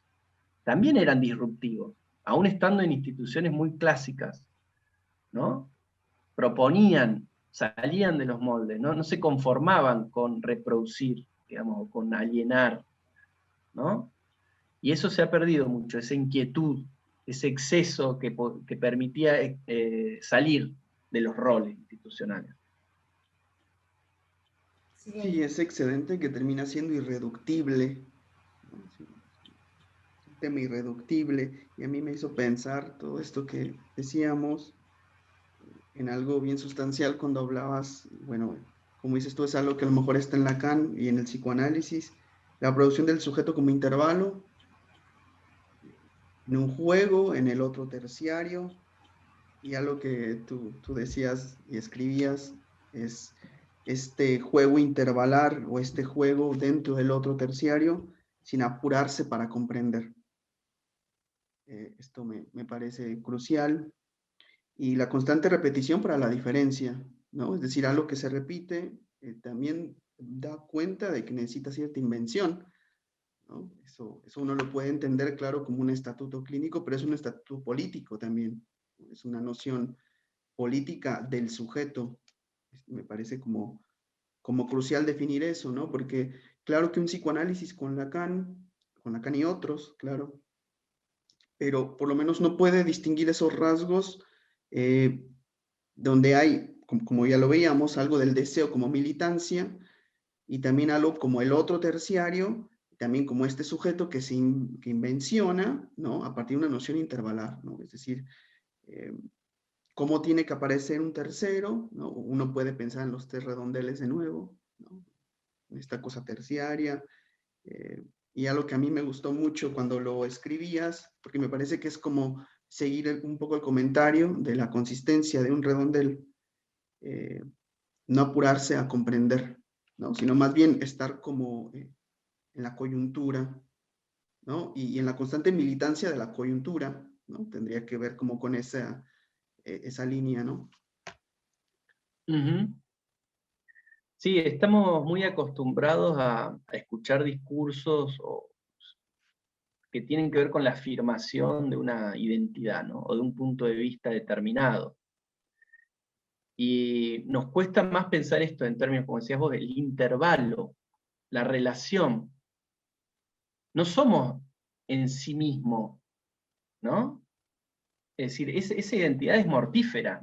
También eran disruptivos, aún estando en instituciones muy clásicas, ¿no? Proponían, salían de los moldes, ¿no? No se conformaban con reproducir, digamos, o con alienar, ¿no? Y eso se ha perdido mucho, esa inquietud, ese exceso que permitía salir de los roles institucionales. Sí, ese excedente que termina siendo irreductible, ¿no? Sí, un tema irreductible, y a mí me hizo pensar todo esto que decíamos en algo bien sustancial cuando hablabas, bueno, como dices tú, es algo que a lo mejor está en Lacan y en el psicoanálisis, la producción del sujeto como intervalo, en un juego, en el otro terciario, y algo que tú decías y escribías es este juego intervalar o este juego dentro del otro terciario sin apurarse para comprender. Esto me parece crucial. Y la constante repetición para la diferencia, ¿no? Es decir, algo que se repite también da cuenta de que necesita cierta invención, ¿no? Eso uno lo puede entender, claro, como un estatuto clínico, pero es un estatuto político también. Es una noción política del sujeto. Me parece como crucial definir eso, ¿no? Porque claro que un psicoanálisis con Lacan y otros, claro, pero por lo menos no puede distinguir esos rasgos donde hay, como ya lo veíamos, algo del deseo como militancia y también algo como el otro terciario, también como este sujeto que que invenciona, ¿no? A partir de una noción intervalar, ¿no? Es decir, cómo tiene que aparecer un tercero, ¿no? Uno puede pensar en los tres redondeles de nuevo, ¿no? Esta cosa terciaria, y algo que a mí me gustó mucho cuando lo escribías, porque me parece que es como seguir un poco el comentario de la consistencia de un redondel, no apurarse a comprender, ¿no? Sino más bien estar como en la coyuntura, ¿no? Y en la constante militancia de la coyuntura, ¿no? Tendría que ver como con esa línea, ¿no? Uh-huh. Sí, estamos muy acostumbrados a escuchar discursos que tienen que ver con la afirmación de una identidad, ¿no? O de un punto de vista determinado. Y nos cuesta más pensar esto en términos, como decías vos, el intervalo, la relación. No somos en sí mismo, ¿no? Es decir, esa identidad es mortífera,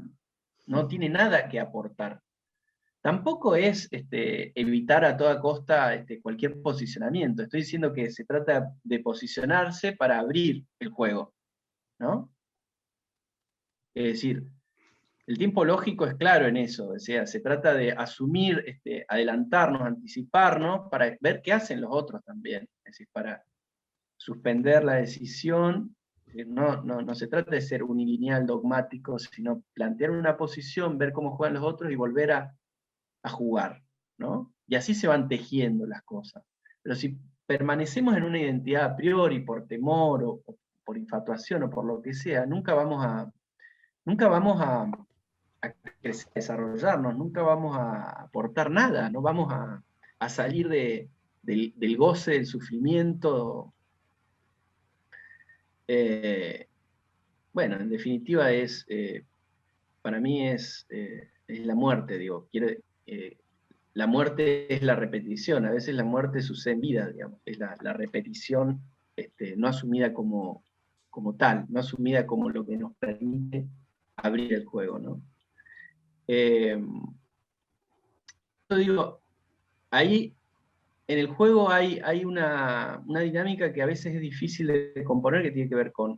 no tiene nada que aportar. Tampoco es evitar a toda costa cualquier posicionamiento. Estoy diciendo que se trata de posicionarse para abrir el juego, ¿no? Es decir, el tiempo lógico es claro en eso, o sea, se trata de asumir, adelantarnos, anticiparnos, para ver qué hacen los otros también, es decir, para suspender la decisión. No se trata de ser unilineal, dogmático, sino plantear una posición, ver cómo juegan los otros y volver a jugar, ¿no? Y así se van tejiendo las cosas. Pero si permanecemos en una identidad a priori por temor o por infatuación o por lo que sea, nunca vamos a crecer, desarrollarnos, nunca vamos a aportar nada, no vamos a salir del goce, del sufrimiento. Bueno, en definitiva para mí es la muerte, digo. La muerte es la repetición, a veces la muerte sucede en vida, digamos, es la repetición no asumida como tal, no asumida como lo que nos permite abrir el juego, ¿no? Yo digo, ahí en el juego hay una dinámica que a veces es difícil de componer, que tiene que ver con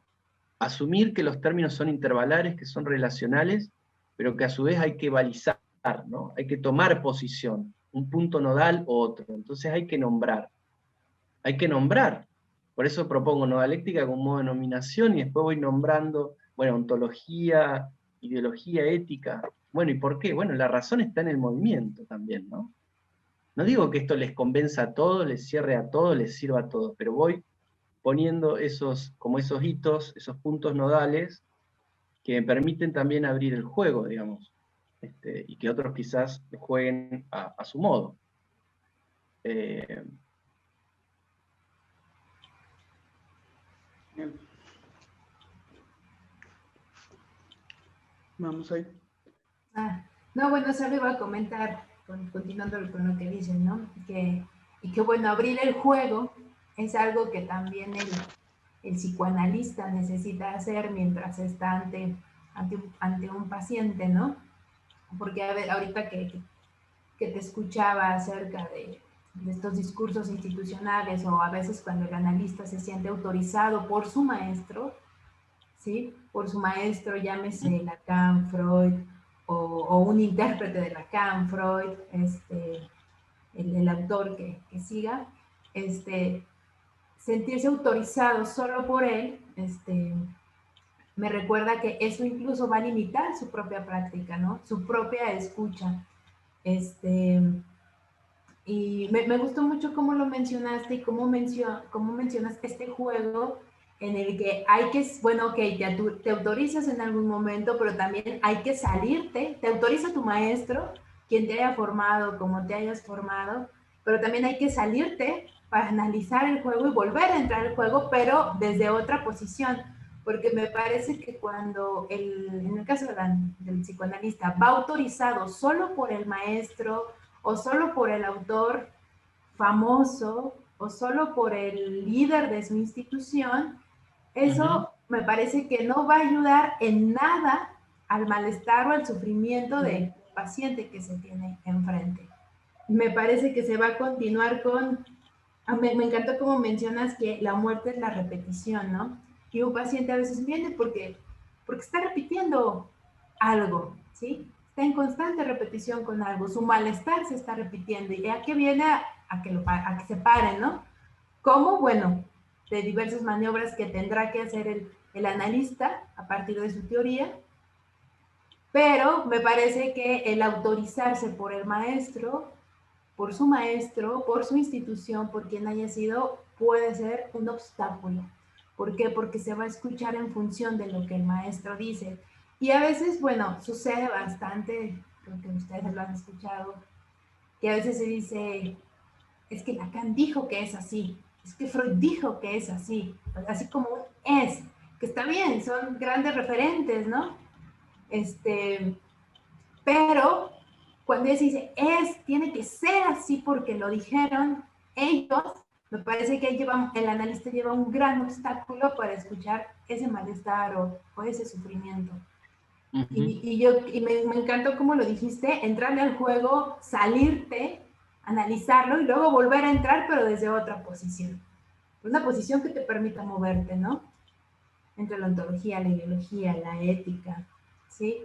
asumir que los términos son intervalares, que son relacionales, pero que a su vez hay que balizar, ¿no? Hay que tomar posición, un punto nodal u otro. Entonces hay que nombrar. Hay que nombrar. Por eso propongo nodaléctica como modo de nominación y después voy nombrando, bueno, ontología, ideología, ética. Bueno, ¿y por qué? Bueno, la razón está en el movimiento también, ¿no? No digo que esto les convenza a todos, les cierre a todos, les sirva a todos, pero voy poniendo como esos hitos, esos puntos nodales que me permiten también abrir el juego, digamos, y que otros quizás jueguen a su modo. Vamos ahí. No, bueno, solo iba a comentar, continuando con lo que dicen, ¿no? Y que bueno, abrir el juego es algo que también el psicoanalista necesita hacer mientras está ante un paciente, ¿no? Porque a ver, ahorita que te escuchaba acerca de estos discursos institucionales o a veces cuando el analista se siente autorizado por su maestro, ¿sí? Por su maestro, llámese Lacan, Freud, o un intérprete de Lacan, Freud, el autor que siga, sentirse autorizado solo por él, me recuerda que eso incluso va a limitar su propia práctica, ¿no? Su propia escucha. Y me gustó mucho cómo lo mencionaste y cómo mencionas este juego en el que hay que, bueno, ok, te autorizas en algún momento, pero también hay que salirte, te autoriza tu maestro, quien te haya formado, como te hayas formado, pero también hay que salirte para analizar el juego y volver a entrar al juego, pero desde otra posición, porque me parece que cuando, en el caso del psicoanalista, va autorizado solo por el maestro, o solo por el autor famoso, o solo por el líder de su institución, eso me parece que no va a ayudar en nada al malestar o al sufrimiento del paciente que se tiene enfrente. Me parece que se va a continuar con... Me encantó como mencionas que la muerte es la repetición, ¿no? Y un paciente a veces viene porque está repitiendo algo, ¿sí? Está en constante repetición con algo, su malestar se está repitiendo. ¿Y a qué viene? A que se pare, ¿no? ¿Cómo? Bueno, de diversas maniobras que tendrá que hacer el analista a partir de su teoría, pero me parece que el autorizarse por el maestro, por su institución, por quien haya sido, puede ser un obstáculo. ¿Por qué? Porque se va a escuchar en función de lo que el maestro dice. Y a veces, bueno, sucede bastante, creo que ustedes lo han escuchado, que a veces se dice, es que Lacan dijo que es así, es que Freud dijo que es así, así como un es, que está bien, son grandes referentes, ¿no? Pero cuando ella dice tiene que ser así porque lo dijeron ellos, me parece que el analista lleva un gran obstáculo para escuchar ese malestar o ese sufrimiento. Y me encantó cómo lo dijiste, entrarle al juego, salirte, analizarlo y luego volver a entrar, pero desde otra posición. Una posición que te permita moverte, ¿no? Entre la ontología, la ideología, la ética, ¿sí?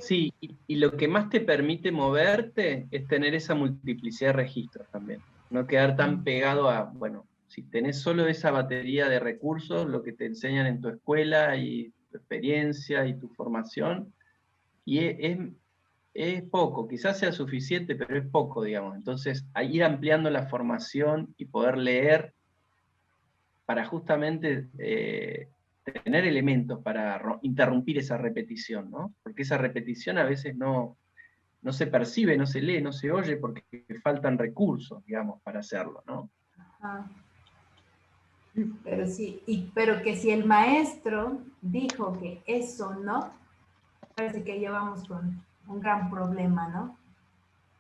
Sí, y lo que más te permite moverte es tener esa multiplicidad de registros también. No quedar tan pegado a, bueno, si tenés solo esa batería de recursos, lo que te enseñan en tu escuela y tu experiencia y tu formación, y es poco, quizás sea suficiente, pero es poco, digamos. Entonces, ir ampliando la formación y poder leer para justamente tener elementos para interrumpir esa repetición, ¿no? Porque esa repetición a veces no se percibe, no se lee, no se oye, porque faltan recursos, digamos, para hacerlo, ¿no? Ajá. Pero sí, pero que si el maestro dijo que eso no, parece que llevamos con un gran problema, ¿no?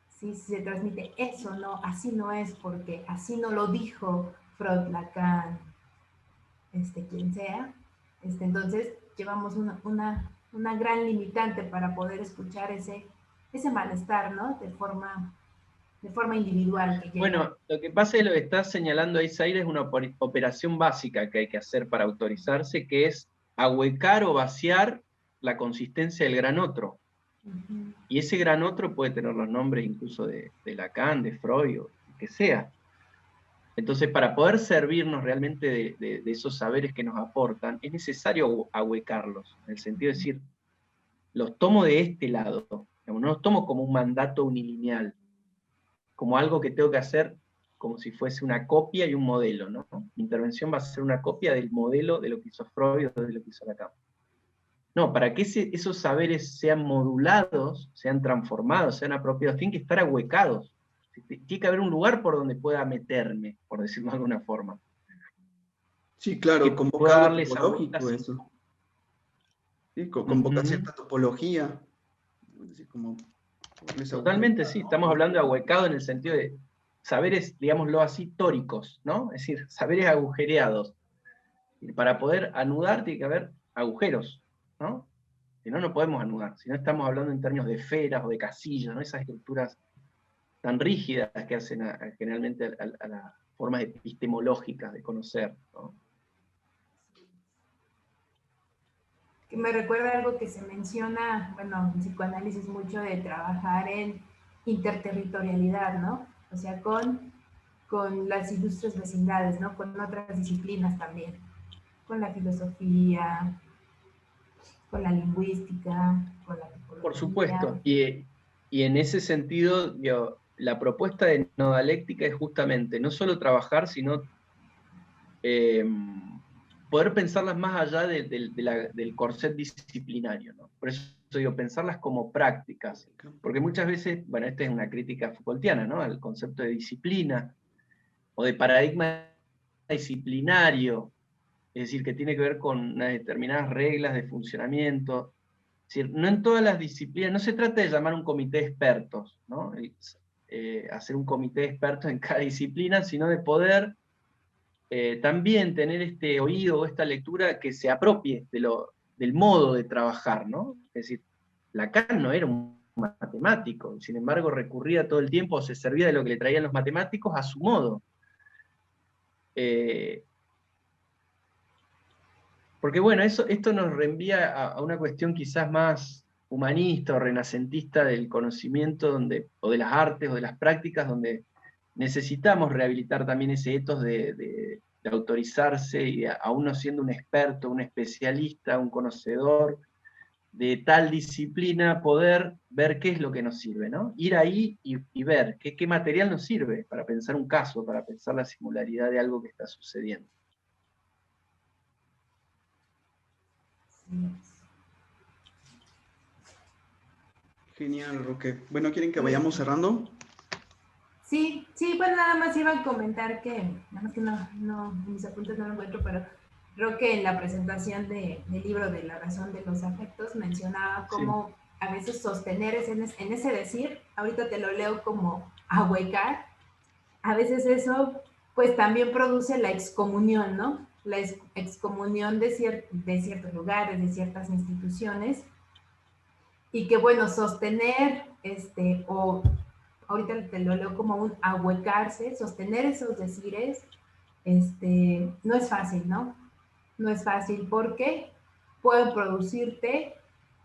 Si se transmite eso no, así no es, porque así no lo dijo Freud, Lacan, quien sea, entonces llevamos una gran limitante para poder escuchar ese malestar, ¿no? De forma individual que llega. Bueno, lo que pasa es lo que está señalando ahí Zaire es una operación básica que hay que hacer para autorizarse, que es ahuecar o vaciar la consistencia del gran otro. Y ese gran otro puede tener los nombres incluso de Lacan, de Freud, o que sea. Entonces, para poder servirnos realmente de esos saberes que nos aportan, es necesario ahuecarlos, en el sentido de decir, los tomo de este lado, digamos, no los tomo como un mandato unilineal, como algo que tengo que hacer como si fuese una copia y un modelo, ¿no? Mi intervención va a ser una copia del modelo de lo que hizo Freud o de lo que hizo Lacan. No, para que esos saberes sean modulados, sean transformados, sean apropiados, tienen que estar ahuecados. Tiene que haber un lugar por donde pueda meterme, por decirlo de alguna forma. Sí, claro, Que convoca pueda algo darle esa vuelta. topológico eso. Sí, convoca cierta topología. Es decir, como Totalmente, sí. Estamos hablando de ahuecado en el sentido de saberes, digámoslo así, tóricos, ¿no? Es decir, saberes agujereados. Y para poder anudar tiene que haber agujeros, ¿no? Si no, no podemos anudar. Si no, estamos hablando en términos de esferas o de casillas, ¿no? Esas estructuras tan rígidas que hacen generalmente a las formas epistemológicas de conocer, ¿no? Que me recuerda algo que se menciona, bueno, en psicoanálisis mucho de trabajar en interterritorialidad, ¿no? O sea, con las ilustres vecindades, ¿no? Con otras disciplinas también, con la filosofía, con la lingüística, con la tipología. Por supuesto, y en ese sentido, la propuesta de nodaléctica es justamente no solo trabajar, sino poder pensarlas más allá del corset disciplinario, ¿no? Por eso digo, pensarlas como prácticas, porque muchas veces, bueno, esta es una crítica Foucaultiana, ¿no? Al concepto de disciplina, o de paradigma disciplinario, es decir, que tiene que ver con unas determinadas reglas de funcionamiento. Es decir, no en todas las disciplinas, no se trata de llamar un comité de expertos, ¿no? Hacer un comité de expertos en cada disciplina, sino de poder también tener este oído o esta lectura que se apropie del modo de trabajar, ¿no? Es decir, Lacan no era un matemático, sin embargo recurría todo el tiempo, o se servía de lo que le traían los matemáticos a su modo. Porque bueno, esto nos reenvía a una cuestión quizás más humanista o renacentista del conocimiento o de las artes o de las prácticas, donde necesitamos rehabilitar también ese ethos de autorizarse y aún no siendo un experto, un especialista, un conocedor de tal disciplina, poder ver qué es lo que nos sirve, ¿no? Ir ahí y ver qué material nos sirve para pensar un caso, para pensar la singularidad de algo que está sucediendo. Genial, Roque. Bueno, ¿quieren que vayamos cerrando? Sí, bueno, nada más iba a comentar que, nada más que no, en mis apuntes no lo encuentro, pero Roque en la presentación del libro de La razón de los afectos mencionaba cómo a veces sostener en ese decir, ahorita te lo leo como ahuecar, a veces eso pues también produce la excomunión, ¿no? La excomunión de ciertos lugares, de ciertas instituciones, y que bueno, sostener o ahorita te lo leo como un ahuecarse, sostener esos decires, no es fácil, ¿no? No es fácil porque pueden producirte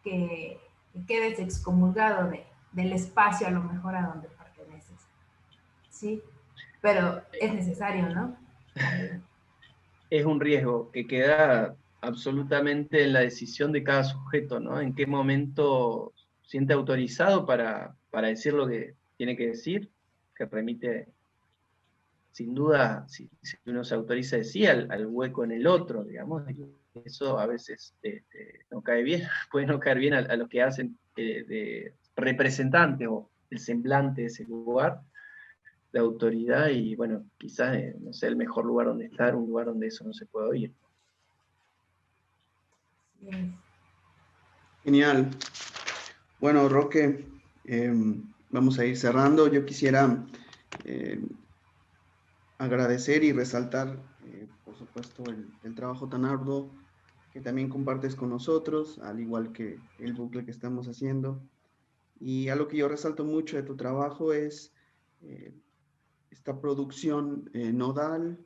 que quedes excomulgado del espacio a lo mejor a donde perteneces, ¿sí? Pero es necesario, ¿no? Es un riesgo que queda absolutamente en la decisión de cada sujeto, ¿no? En qué momento siente autorizado para decir lo que tiene que decir, que remite sin duda, si uno se autoriza a decir, al hueco en el otro, digamos, eso a veces no cae bien, puede no caer bien a los que hacen de representante o el semblante de ese lugar de autoridad, y bueno, quizás no sea el mejor lugar donde estar, un lugar donde eso no se puede oír. Genial. Bueno, Roque, vamos a ir cerrando. Yo quisiera agradecer y resaltar, por supuesto, el trabajo tan arduo que también compartes con nosotros, al igual que el bucle que estamos haciendo. Y algo que yo resalto mucho de tu trabajo es esta producción nodal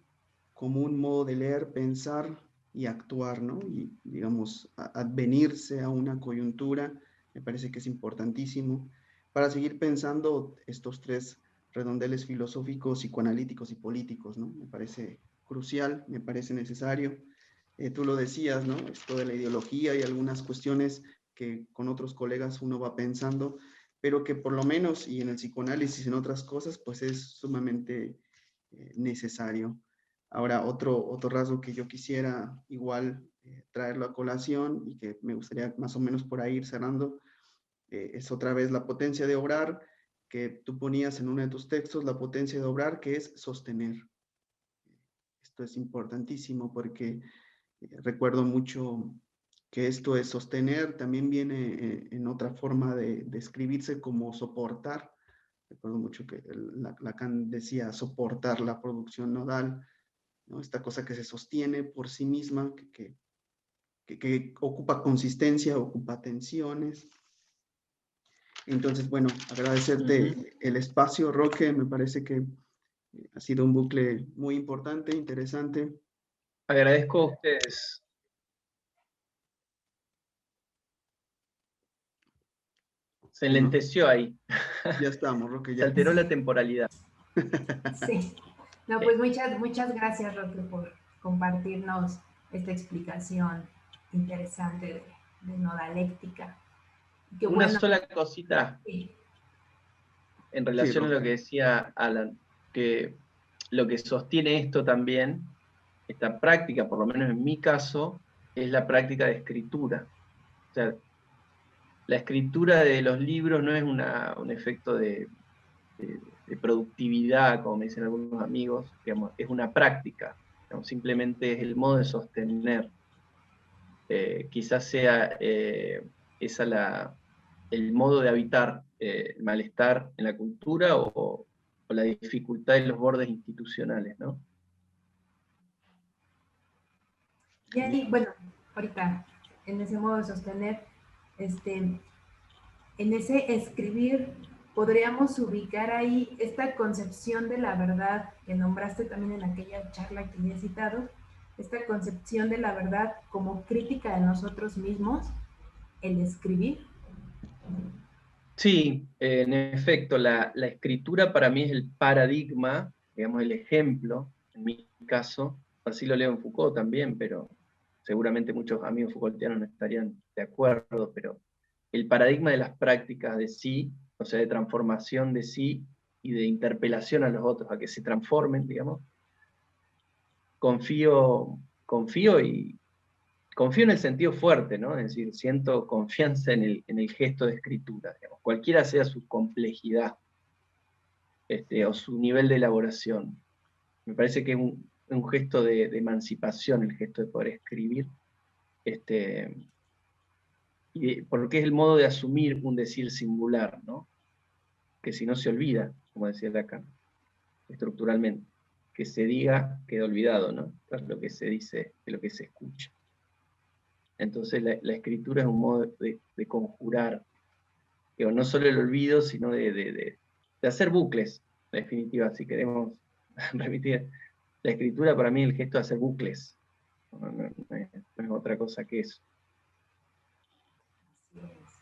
como un modo de leer, pensar y actuar, ¿no? Y, digamos, advenirse a una coyuntura, me parece que es importantísimo para seguir pensando estos tres redondeles filosóficos, psicoanalíticos y políticos, ¿no? Me parece crucial, me parece necesario. Tú lo decías, ¿no? Esto de la ideología y algunas cuestiones que con otros colegas uno va pensando, pero que por lo menos, y en el psicoanálisis, en otras cosas, pues es sumamente necesario. Ahora, otro rasgo que yo quisiera igual traerlo a colación y que me gustaría más o menos por ahí ir cerrando, es otra vez la potencia de obrar, que tú ponías en uno de tus textos, la potencia de obrar, que es sostener. Esto es importantísimo porque recuerdo mucho que esto es sostener, también viene en otra forma de escribirse como soportar. Recuerdo mucho que Lacan decía soportar la producción nodal, ¿no? Esta cosa que se sostiene por sí misma, que ocupa consistencia, ocupa tensiones. Entonces, bueno, agradecerte el espacio, Roque, me parece que ha sido un bucle muy importante, interesante. Agradezco a ustedes. Se enlenteció ahí. Ya estamos, Roque, Se ya. alteró la temporalidad. Sí. No, pues muchas gracias, Roque, por compartirnos esta explicación interesante de nodaléctica. Qué Una bueno. sola cosita Sí. en Sí, relación a Roque. lo que decía Alan, que lo que sostiene esto también, esta práctica, por lo menos en mi caso, es la práctica de escritura. O sea, la escritura de los libros no es un efecto de productividad, como me dicen algunos amigos, digamos, es una práctica, digamos, simplemente es el modo de sostener. Quizás sea el modo de habitar el malestar en la cultura o la dificultad en los bordes institucionales, ¿no? Y ahí, bueno, ahorita, en ese modo de sostener, en ese escribir, podríamos ubicar ahí esta concepción de la verdad que nombraste también en aquella charla que ya he citado, esta concepción de la verdad como crítica de nosotros mismos, el escribir. Sí, en efecto, la escritura para mí es el paradigma, digamos, el ejemplo, en mi caso, así lo leo en Foucault también, pero seguramente muchos amigos Foucaultianos no estarían de acuerdo, pero el paradigma de las prácticas de sí, o sea, de transformación de sí y de interpelación a los otros, a que se transformen, digamos, confío en el sentido fuerte, ¿no? Es decir, siento confianza en el gesto de escritura, digamos, cualquiera sea su complejidad o su nivel de elaboración. Me parece que es un gesto de emancipación, el gesto de poder escribir, porque es el modo de asumir un decir singular, ¿no? Que si no se olvida, como decía Lacan, estructuralmente, que se diga queda olvidado, ¿no? Tras lo que se dice, de lo que se escucha. Entonces la escritura es un modo de conjurar, digo, no solo el olvido, sino de hacer bucles, en definitiva, si queremos repetir. La escritura para mí es el gesto de hacer bucles, no es otra cosa que eso. Así es.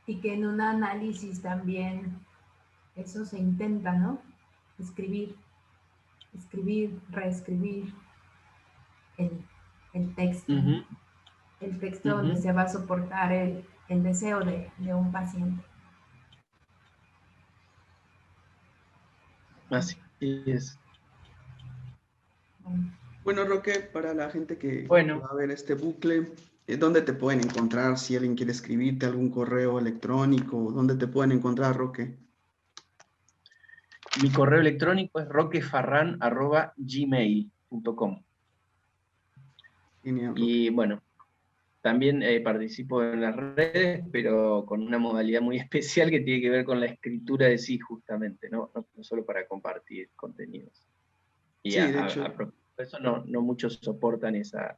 Y que en un análisis también eso se intenta, ¿no? Escribir, reescribir el, el texto, ¿no? El texto donde se va a soportar el deseo de un paciente. Así es. Bueno, Roque, para la gente que Bueno, va a ver este bucle, ¿dónde te pueden encontrar? Si alguien quiere escribirte algún correo electrónico, ¿dónde te pueden encontrar, Roque? mi correo electrónico es roquefarran@gmail.com. Genial, Roque. Y bueno, también participo en las redes, pero con una modalidad muy especial que tiene que ver con la escritura de sí, justamente, no solo para compartir contenidos. Y Sí, de hecho, a propósito de eso, no muchos soportan esa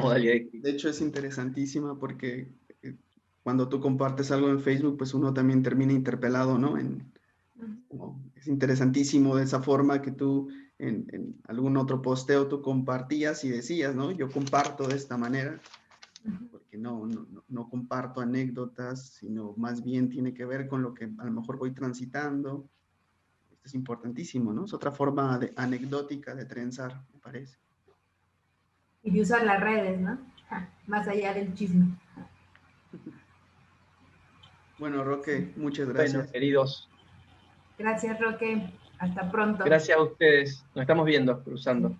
modalidad de escritura. de hecho es interesantísima porque cuando tú compartes algo en Facebook, pues uno también termina interpelado, ¿no? Es interesantísimo de esa forma que tú en algún otro posteo tú compartías y decías, ¿no? Yo comparto de esta manera, porque no comparto anécdotas, sino más bien tiene que ver con lo que a lo mejor voy transitando. Esto es importantísimo, ¿no? Es otra forma anecdótica de trenzar, me parece. Y de usar las redes, ¿no? Más allá del chisme. Bueno, Roque, muchas Bueno, gracias. queridos, Gracias, Roque. Hasta pronto. gracias a ustedes. Nos estamos viendo, cruzando.